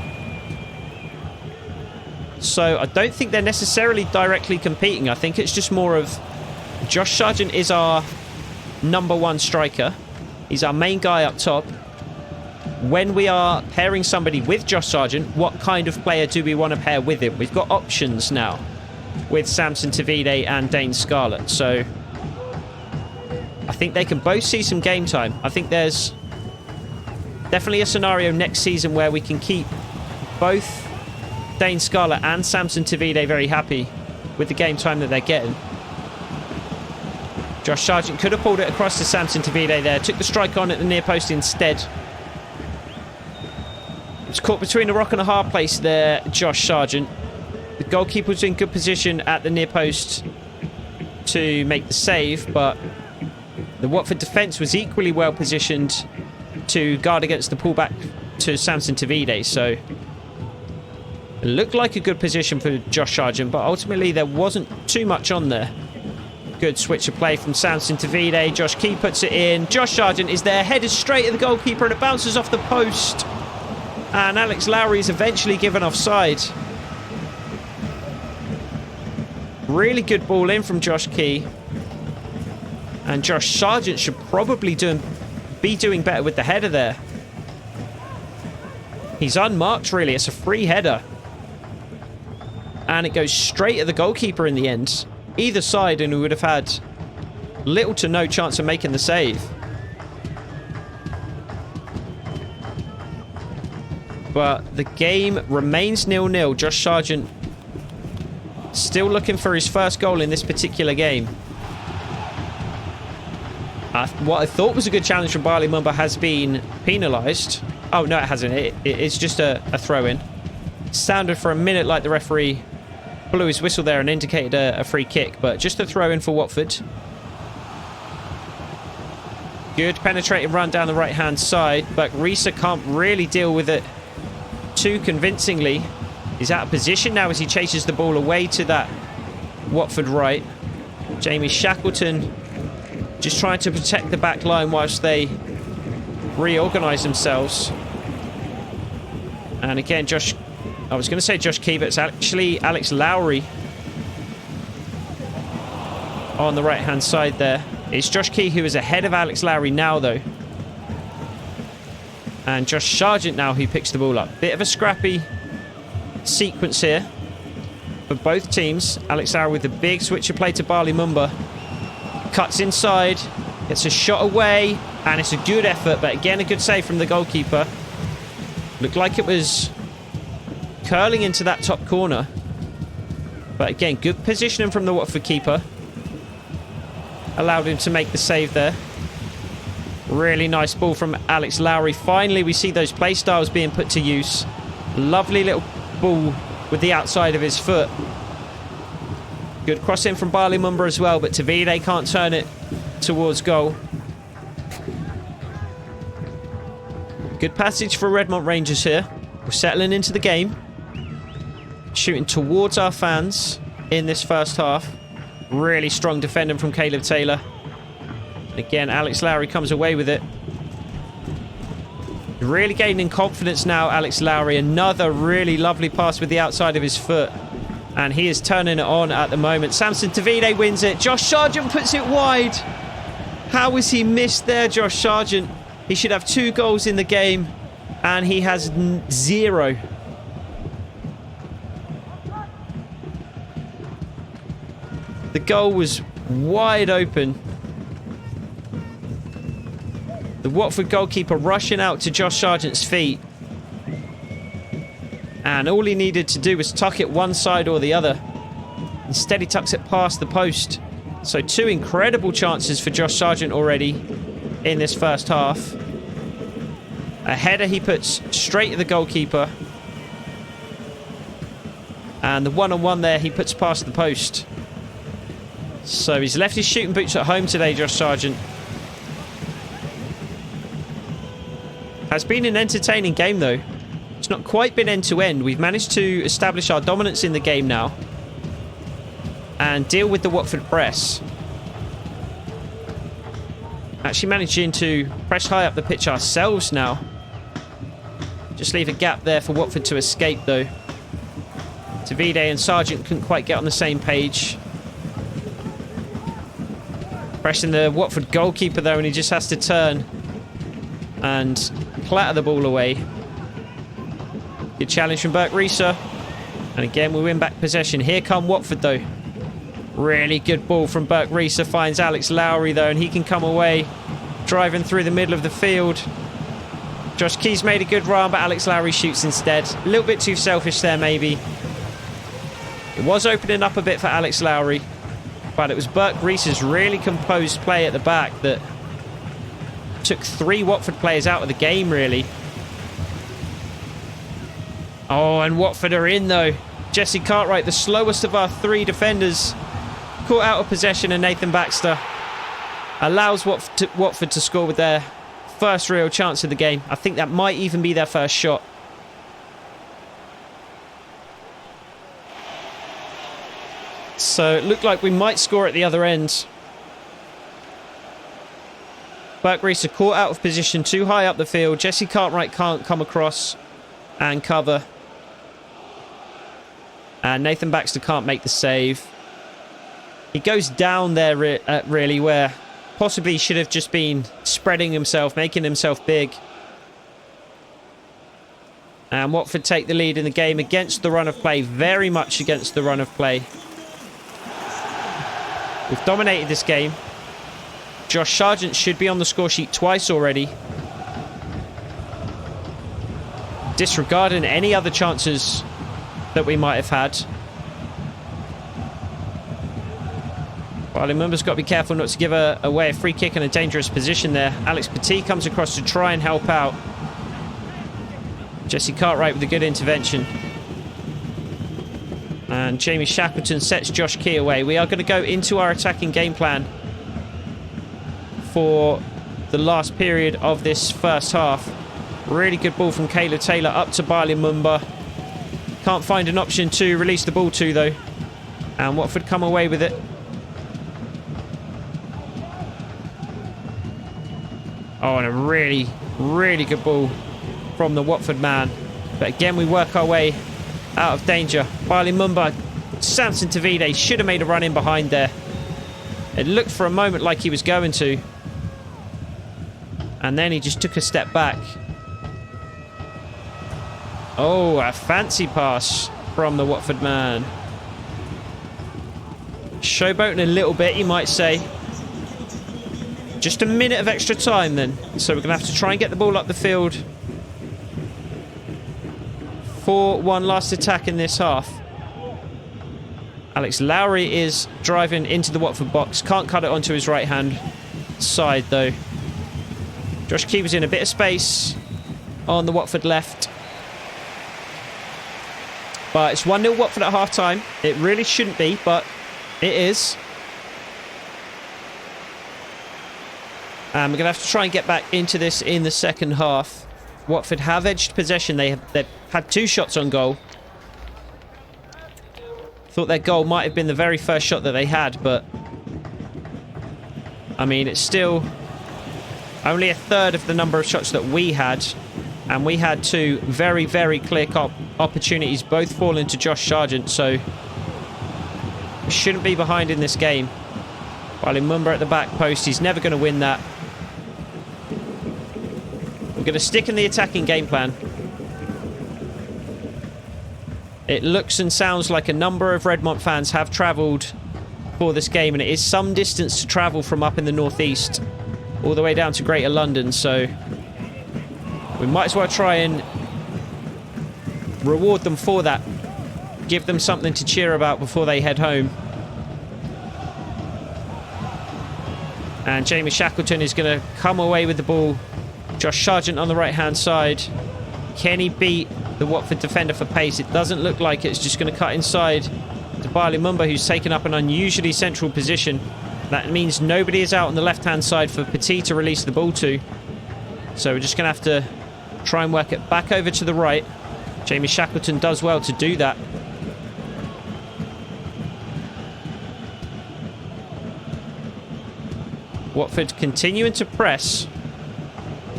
S1: So I don't think they're necessarily directly competing. I think it's just more of Josh Sargent is our #1 striker. He's our main guy up top. When we are pairing somebody with Josh Sargent, what kind of player do we want to pair with him? We've got options now with Samson Tavide and Dane Scarlett. So I think they can both see some game time. I think there's definitely a scenario next season where we can keep both Dane Scarlett and Samson Tavide very happy with the game time that they're getting. Josh Sargent could have pulled it across to Samson Tavide there. Took the strike on at the near post instead. It's caught between a rock and a hard place there, Josh Sargent. The goalkeeper was in good position at the near post to make the save, but the Watford defence was equally well positioned to guard against the pullback to Samson Tavide. So it looked like a good position for Josh Sargent, but ultimately there wasn't too much on there. Good switch of play from Samson Tavide. Josh Key puts it in. Josh Sargent is there, headed straight at the goalkeeper, and it bounces off the post. And Alex Lowry is eventually given offside. Really good ball in from Josh Key. And Josh Sargent should probably be doing better with the header there. He's unmarked, really. It's a free header. And it goes straight at the goalkeeper in the end. Either side, and we would have had little to no chance of making the save. But the game remains 0-0. Josh Sargent still looking for his first goal in this particular game. What I thought was a good challenge from Barley Mumba has been penalised. Oh, no, it hasn't. It's just a throw-in. Sounded for a minute like the referee blew his whistle there and indicated a free kick, but just a throw-in for Watford. Good penetrating run down the right-hand side, but Risa can't really deal with it too convincingly. He's out of position now as he chases the ball away to that Watford right. Jamie Shackleton just trying to protect the back line whilst they reorganise themselves. And again, I was going to say Josh Key, but it's actually Alex Lowry on the right-hand side there. It's Josh Key who is ahead of Alex Lowry now, though. And Josh Sargent now who picks the ball up. Bit of a scrappy sequence here for both teams. Alex Lowry with the big switcher play to Barley Mumba. Cuts inside, gets a shot away, and it's a good effort, but again, a good save from the goalkeeper. Looked like it was curling into that top corner. But again, good positioning from the Watford keeper. Allowed him to make the save there. Really nice ball from Alex Lowry. Finally, we see those play styles being put to use. Lovely little ball with the outside of his foot. Good cross in from Barley Mumba as well, but Tavide can't turn it towards goal. Good passage for Redmont Rangers here. We're settling into the game. Shooting towards our fans in this first half. Really strong defending from Caleb Taylor. Again, Alex Lowry comes away with it. Really gaining confidence now, Alex Lowry. Another really lovely pass with the outside of his foot. And he is turning it on at the moment. Samson Tavide wins it. Josh Sargent puts it wide. How was he missed there, Josh Sargent? He should have 2 goals in the game. And he has 0. The goal was wide open. The Watford goalkeeper rushing out to Josh Sargent's feet. And all he needed to do was tuck it one side or the other. Instead, he tucks it past the post. So 2 incredible chances for Josh Sargent already in this first half. A header he puts straight at the goalkeeper. And the one-on-one there he puts past the post. So he's left his shooting boots at home today, Josh Sargent. Has been an entertaining game, though. It's not quite been end-to-end. We've managed to establish our dominance in the game now. And deal with the Watford press. Actually managing to press high up the pitch ourselves now. Just leave a gap there for Watford to escape, though. Tavide and Sargent couldn't quite get on the same page. Pressing the Watford goalkeeper, though, and he just has to turn and clatter the ball away. Good challenge from Burke Risa. And again, we win back possession. Here come Watford, though. Really good ball from Burke Risa. Finds Alex Lowry, though, and he can come away. Driving through the middle of the field. Josh Key's made a good run, but Alex Lowry shoots instead. A little bit too selfish there, maybe. It was opening up a bit for Alex Lowry. But it was Burke Risa's really composed play at the back that took 3 Watford players out of the game, really. Oh, and Watford are in, though. Jesse Cartwright, the slowest of our 3 defenders, caught out of possession, and Nathan Baxter allows Watford to score with their first real chance of the game. I think that might even be their first shot. So it looked like we might score at the other end. Burke Risa caught out of position too high up the field. Jesse Cartwright can't come across and cover. And Nathan Baxter can't make the save. He goes down there really, where possibly he should have just been spreading himself, making himself big. And Watford take the lead in the game against the run of play. Very much against the run of play. We've dominated this game. Josh Sargent should be on the score sheet twice already. Disregarding any other chances that we might have had. Barley Mumba's got to be careful not to give away a free kick in a dangerous position there. Alex Petit comes across to try and help out. Jesse Cartwright with a good intervention. And Jamie Shackleton sets Josh Key away. We are going to go into our attacking game plan for the last period of this first half. Really good ball from Caleb Taylor up to Bali Mumba. Can't find an option to release the ball to, though. And Watford come away with it. Oh, and a really, really good ball from the Watford man. But again, we work our way out of danger. Bali Mumba, Samson Tavide should have made a run in behind there. It looked for a moment like he was going to. And then he just took a step back. Oh, a fancy pass from the Watford man. Showboating a little bit, you might say. Just a minute of extra time then. So we're going to have to try and get the ball up the field for one last attack in this half. Alex Lowry is driving into the Watford box. Can't cut it onto his right-hand side, though. Josh Key was in a bit of space on the Watford left. But it's 1-0 Watford at half-time. It really shouldn't be, but it is. And we're going to have to try and get back into this in the second half. Watford have edged possession. They've had 2 shots on goal. Thought their goal might have been the very first shot that they had, but I mean, it's still only a third of the number of shots that we had. And we had 2 very, very clear-cut opportunities, both falling to Josh Sargent, so we shouldn't be behind in this game. While Mumba at the back post, he's never going to win that. We're going to stick in the attacking game plan. It looks and sounds like a number of Redmont fans have travelled for this game, and it is some distance to travel from up in the northeast all the way down to Greater London, so we might as well try and reward them for that. Give them something to cheer about before they head home. And Jamie Shackleton is going to come away with the ball. Josh Sargent on the right-hand side. Can he beat the Watford defender for pace? It doesn't look like it. It's just going to cut inside to Bali Mumba, who's taken up an unusually central position. That means nobody is out on the left-hand side for Petit to release the ball to. So we're just going to have to try and work it back over to the right. Jamie Shackleton does well to do that. Watford continuing to press.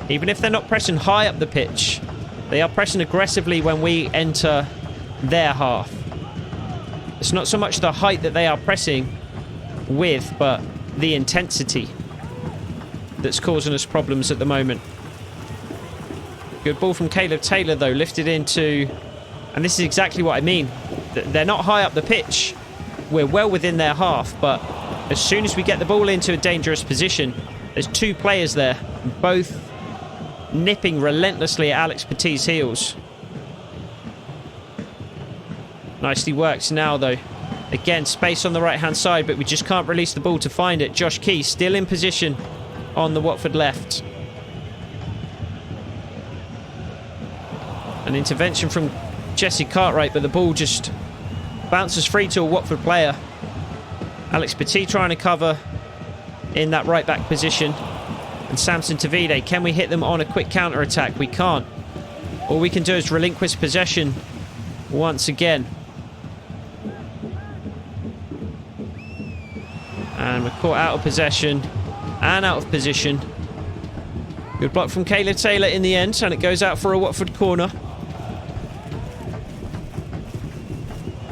S1: Even if they're not pressing high up the pitch, they are pressing aggressively when we enter their half. It's not so much the height that they are pressing with, but the intensity that's causing us problems at the moment. Good ball from Caleb Taylor, though, lifted into... And this is exactly what I mean. They're not high up the pitch. We're well within their half, but as soon as we get the ball into a dangerous position, there's 2 players there, both nipping relentlessly at Alex Petit's heels. Nicely worked now, though. Again, space on the right-hand side, but we just can't release the ball to find it. Josh Key still in position on the Watford left. An intervention from Jesse Cartwright, but the ball just bounces free to a Watford player. Alex Petit trying to cover in that right-back position. And Samson Tavide, can we hit them on a quick counter-attack? We can't. All we can do is relinquish possession once again. And we're caught out of possession and out of position. Good block from Caleb Taylor in the end, and it goes out for a Watford corner.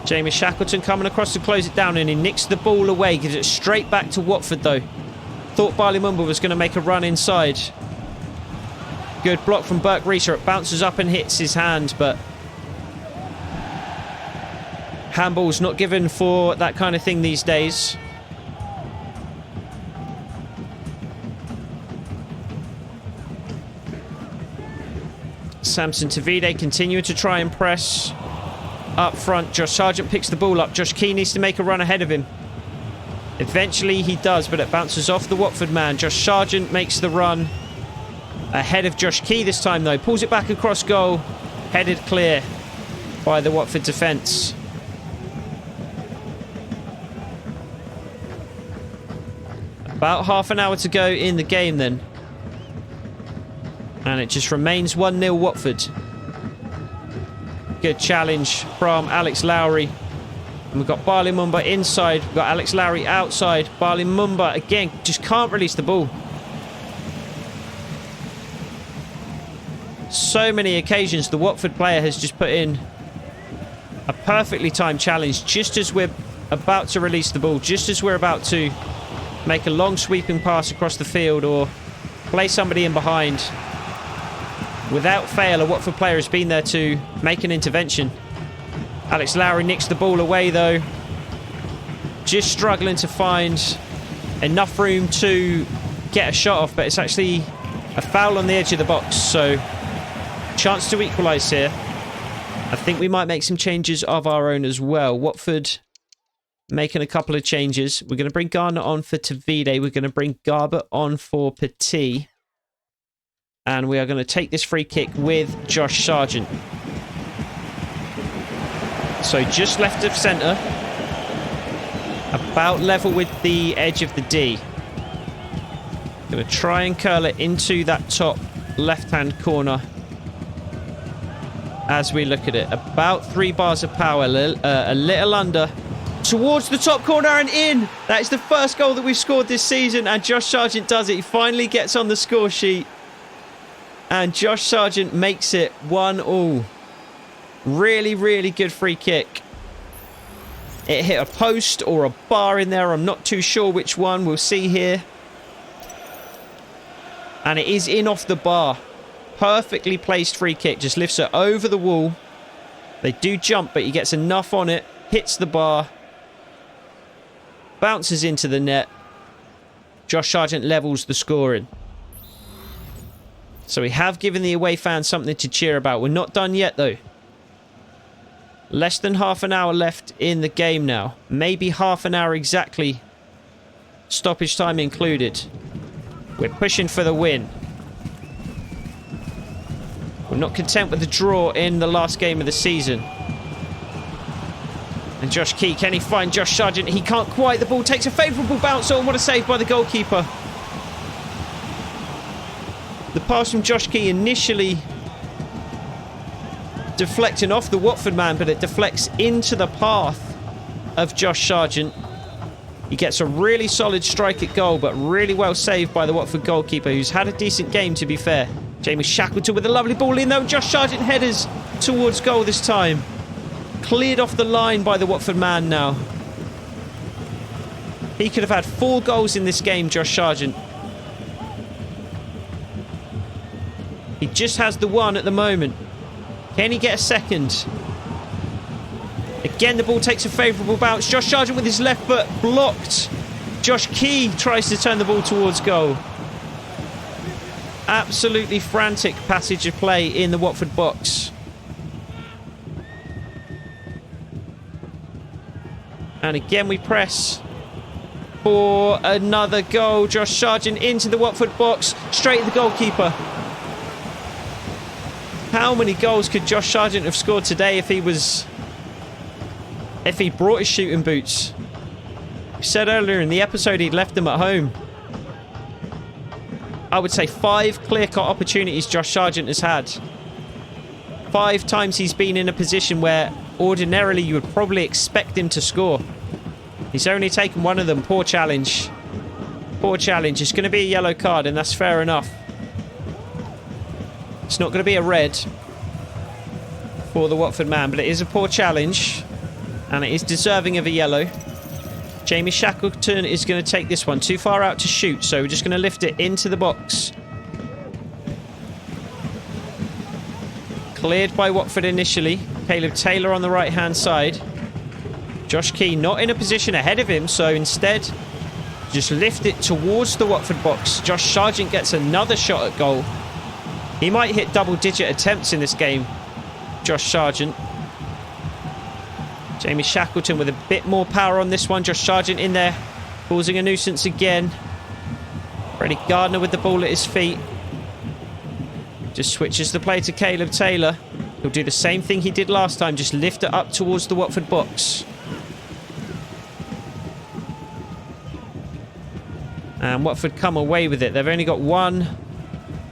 S1: Jamie Shackleton coming across to close it down, and he nicks the ball away, gives it straight back to Watford, though. Thought Bali Mumba was going to make a run inside. Good block from Burke Reeser. It bounces up and hits his hand, but handball's not given for that kind of thing these days. Samson Tavide continuing to try and press up front. Josh Sargent picks the ball up. Josh Key needs to make a run ahead of him. Eventually he does, but it bounces off the Watford man. Josh Sargent makes the run ahead of Josh Key this time, though. Pulls it back across goal. Headed clear by the Watford defence. About half an hour to go in the game then. And it just remains 1-0 Watford. Good challenge from Alex Lowry. And we've got Barley Mumba inside. We've got Alex Lowry outside. Barley Mumba, again, just can't release the ball. So many occasions the Watford player has just put in a perfectly timed challenge just as we're about to release the ball, just as we're about to make a long sweeping pass across the field or play somebody in behind. Without fail, a Watford player has been there to make an intervention. Alex Lowry nicks the ball away though. Just struggling to find enough room to get a shot off, but it's actually a foul on the edge of the box, so chance to equalise here. I think we might make some changes of our own as well. Watford making a couple of changes. We're going to bring Garner on for Tavide. We're going to bring Garber on for Petit. And we are going to take this free kick with Josh Sargent. So just left of centre. About level with the edge of the D. Going to try and curl it into that top left-hand corner as we look at it. About 3 bars of power, a little under. Towards the top corner and in! That is the first goal that we've scored this season, and Josh Sargent does it. He finally gets on the score sheet. And Josh Sargent makes it 1-1. Really, really good free kick. It hit a post or a bar in there. I'm not too sure which one. We'll see here. And it is in off the bar. Perfectly placed free kick. Just lifts it over the wall. They do jump, but he gets enough on it. Hits the bar. Bounces into the net. Josh Sargent levels the scoring. So we have given the away fans something to cheer about. We're not done yet, though. Less than half an hour left in the game now. Maybe half an hour exactly. Stoppage time included. We're pushing for the win. We're not content with the draw in the last game of the season. And Josh Key, can he find Josh Sargent? He can't quite. The ball takes a favourable bounce on. What a save by the goalkeeper. The pass from Josh Key initially deflecting off the Watford man, but it deflects into the path of Josh Sargent. He gets a really solid strike at goal, but really well saved by the Watford goalkeeper, who's had a decent game, to be fair. Jamie Shackleton with a lovely ball in, though. Josh Sargent headers towards goal this time. Cleared off the line by the Watford man now. He could have had 4 goals in this game, Josh Sargent. He just has the one at the moment. Can he get a second? Again, the ball takes a favourable bounce. Josh Sargent with his left foot blocked. Josh Key tries to turn the ball towards goal. Absolutely frantic passage of play in the Watford box. And again, we press for another goal. Josh Sargent into the Watford box. Straight at the goalkeeper. How many goals could Josh Sargent have scored today if he brought his shooting boots? We said earlier in the episode he'd left them at home. I would say 5 clear-cut opportunities Josh Sargent has had. 5 times he's been in a position where ordinarily you would probably expect him to score. He's only taken one of them. Poor challenge. Poor challenge. It's going to be a yellow card, and that's fair enough. It's not going to be a red for the Watford man, but it is a poor challenge, and it is deserving of a yellow. Jamie Shackleton is going to take this one too far out to shoot, so we're just going to lift it into the box. Cleared by Watford initially. Caleb Taylor on the right-hand side. Josh Key not in a position ahead of him, so instead just lift it towards the Watford box. Josh Sargent gets another shot at goal. He might hit double-digit attempts in this game, Josh Sargent. Jamie Shackleton with a bit more power on this one. Josh Sargent in there, causing a nuisance again. Freddie Gardner with the ball at his feet. Just switches the play to Caleb Taylor. He'll do the same thing he did last time, just lift it up towards the Watford box. And Watford come away with it. They've only got 1,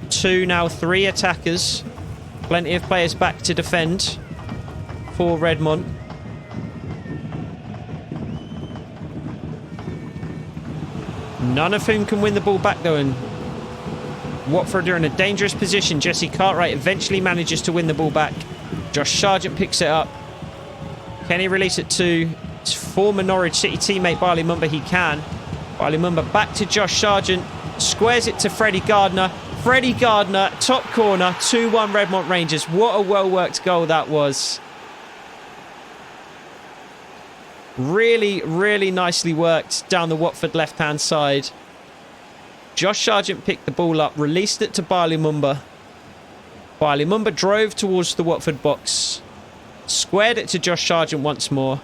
S1: 2, 2, now 3 attackers. Plenty of players back to defend for Redmont. None of whom can win the ball back though, and Watford are in a dangerous position. Jesse Cartwright eventually manages to win the ball back. Josh Sargent picks it up. Can he release it to his former Norwich City teammate Barley Mumba? He can. Barley Mumba back to Josh Sargent. Squares it to Freddie Gardner. Freddie Gardner, top corner, 2-1 Redmont Rangers. What a well-worked goal that was. Really, really nicely worked down the Watford left-hand side. Josh Sargent picked the ball up, released it to Barley Mumba. Barley Mumba drove towards the Watford box. Squared it to Josh Sargent once more.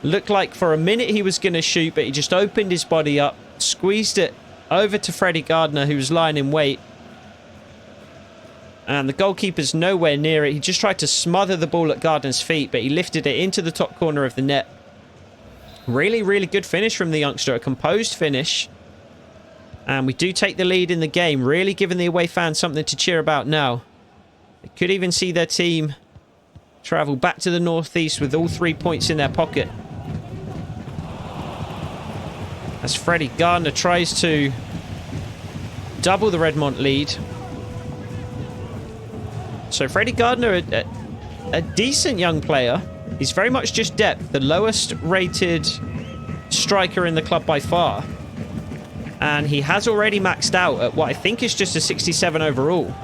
S1: Looked like for a minute he was going to shoot, but he just opened his body up, squeezed it over to Freddie Gardner, who was lying in wait. And the goalkeeper's nowhere near it. He just tried to smother the ball at Gardner's feet, but he lifted it into the top corner of the net. Really, really good finish from the youngster. A composed finish. And we do take the lead in the game, really giving the away fans something to cheer about now. They could even see their team travel back to the northeast with all 3 points in their pocket. As Freddie Gardner tries to double the Redmont lead. So Freddie Gardner, a decent young player. He's very much just depth. The lowest rated striker in the club by far. And he has already maxed out at what I think is just a 67 overall.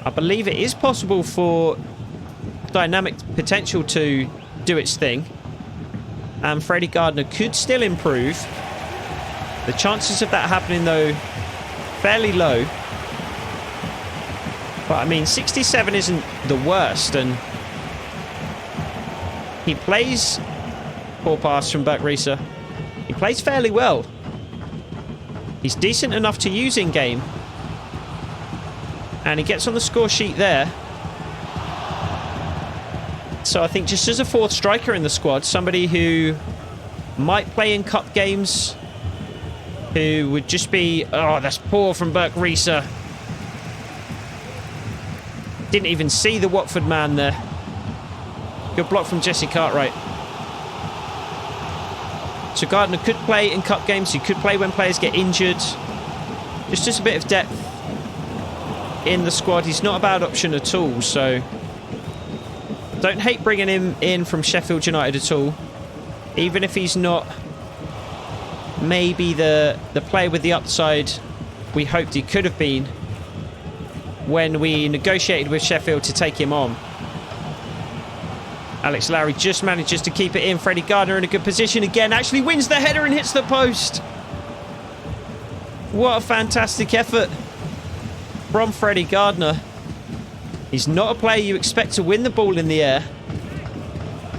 S1: I believe it is possible for dynamic potential to do its thing. And Freddie Gardner could still improve. The chances of that happening, though, fairly low. But, I mean, 67 isn't the worst. And he plays... Poor pass from Berkrisa. He plays fairly well. He's decent enough to use in-game. And he gets on the score sheet there. So I think just as a fourth striker in the squad, somebody who might play in cup games, who would just be... Oh, that's poor from Berkrisa. Didn't even see the Watford man there. Good block from Jesse Cartwright. So Gardner could play in cup games. He could play when players get injured. Just a bit of depth in the squad. He's not a bad option at all. So don't hate bringing him in from Sheffield United at all. Even if he's not maybe the player with the upside we hoped he could have been when we negotiated with Sheffield to take him on. Alex Lowry just manages to keep it in. Freddie Gardner in a good position again. Actually wins the header and hits the post. What a fantastic effort from Freddie Gardner. He's not a player you expect to win the ball in the air.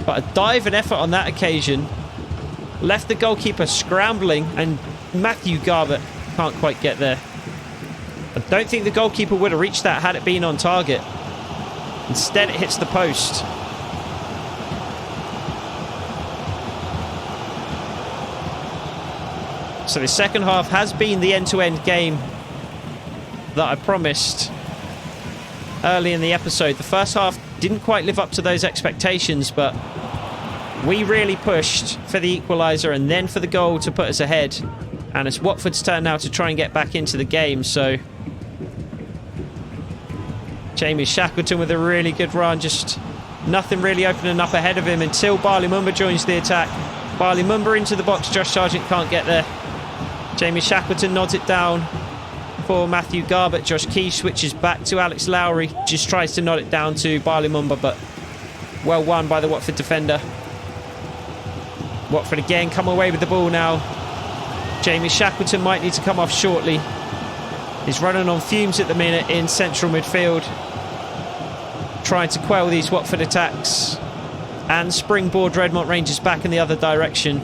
S1: But a dive and effort on that occasion left the goalkeeper scrambling, and Matthew Garbutt can't quite get there. I don't think the goalkeeper would have reached that had it been on target. Instead it hits the post. So the second half has been the end-to-end game that I promised early in the episode. The first half didn't quite live up to those expectations, but we really pushed for the equaliser and then for the goal to put us ahead. And it's Watford's turn now to try and get back into the game. So Jamie Shackleton with a really good run. Just nothing really opening up ahead of him until Barley Mumba joins the attack. Barley Mumba into the box. Josh Sargent can't get there. Jamie Shackleton nods it down for Matthew Garbutt. Josh Key switches back to Alex Lowry. Just tries to nod it down to Barley Mumba, but well won by the Watford defender. Watford again come away with the ball now. Jamie Shackleton might need to come off shortly. He's running on fumes at the minute in central midfield, trying to quell these Watford attacks and springboard Redmont Rangers back in the other direction.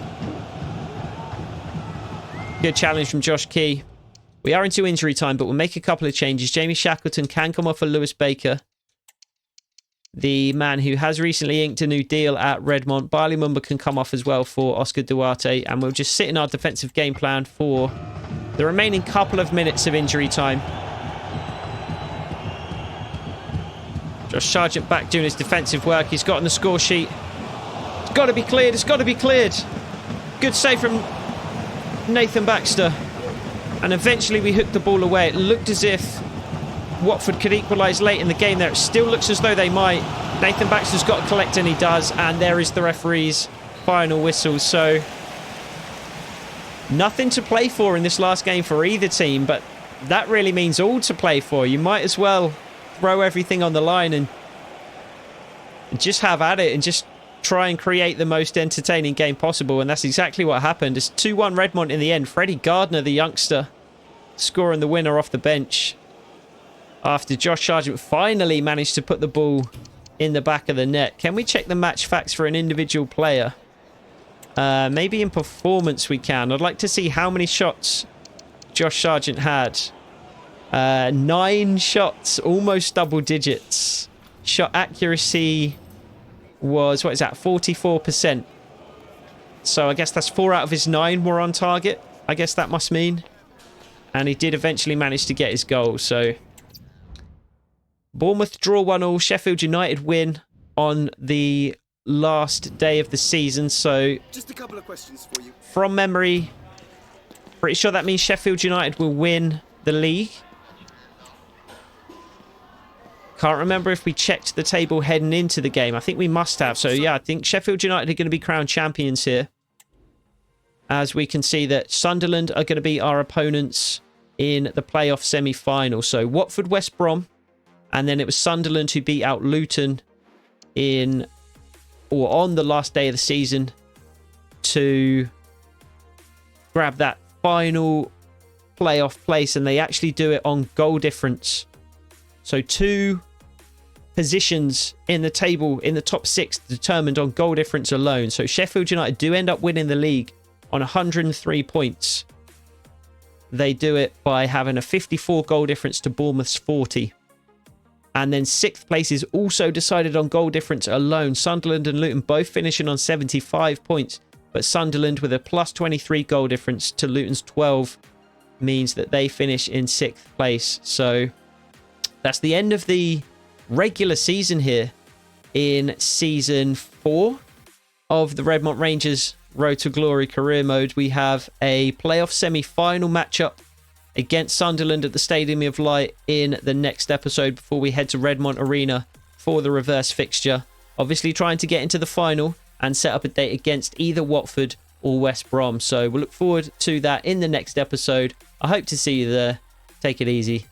S1: Good challenge from Josh Key. We are into injury time, but we'll make a couple of changes. Jamie Shackleton can come off for Lewis Baker, the man who has recently inked a new deal at Redmont. Barley Mumba can come off as well for Oscar Duarte, and we'll just sit in our defensive game plan for the remaining couple of minutes of injury time. Josh Sargent back doing his defensive work. He's got on the score sheet. It's got to be cleared. It's got to be cleared. Good save from Nathan Baxter. And eventually we hooked the ball away. It looked as if Watford could equalise late in the game there. It still looks as though they might. Nathan Baxter's got to collect, and he does. And there is the referee's final whistle. So nothing to play for in this last game for either team, but that really means all to play for. You might as well throw everything on the line and just have at it and just try and create the most entertaining game possible. And that's exactly what happened. It's 2-1 Redmont in the end. Freddie Gardner, the youngster, scoring the winner off the bench after Josh Sargent finally managed to put the ball in the back of the net. Can we check the match facts for an individual player? Maybe in performance we can. I'd like to see how many shots Josh Sargent had. 9 shots, almost double digits. Shot accuracy was, what is that, 44%. So I guess that's 4 out of his 9 were on target. I guess that must mean. And he did eventually manage to get his goal. So Bournemouth draw 1-1. Sheffield United win on the last day of the season. So
S2: just a couple of questions for you.
S1: From memory, pretty sure that means Sheffield United will win the league. Can't remember if we checked the table heading into the game. I think we must have. So yeah, I think Sheffield United are going to be crowned champions here. As we can see that Sunderland are going to be our opponents in the playoff semi-final. So Watford, West Brom, and then it was Sunderland who beat out Luton on the last day of the season to grab that final playoff place, and they actually do it on goal difference. So 2 positions in the table in the top 6 determined on goal difference alone. So Sheffield United do end up winning the league on 103 points. They do it by having a 54 goal difference to Bournemouth's 40. And then 6th place is also decided on goal difference alone. Sunderland and Luton both finishing on 75 points. But Sunderland with a plus 23 goal difference to Luton's 12 means that they finish in 6th place. So that's the end of the regular season here in season 4 of the Redmont Rangers Road to Glory career mode. We have a playoff semi-final matchup against Sunderland at the Stadium of Light in the next episode before we head to Redmont Arena for the reverse fixture. Obviously trying to get into the final and set up a date against either Watford or West Brom. So we'll look forward to that in the next episode. I hope to see you there. Take it easy.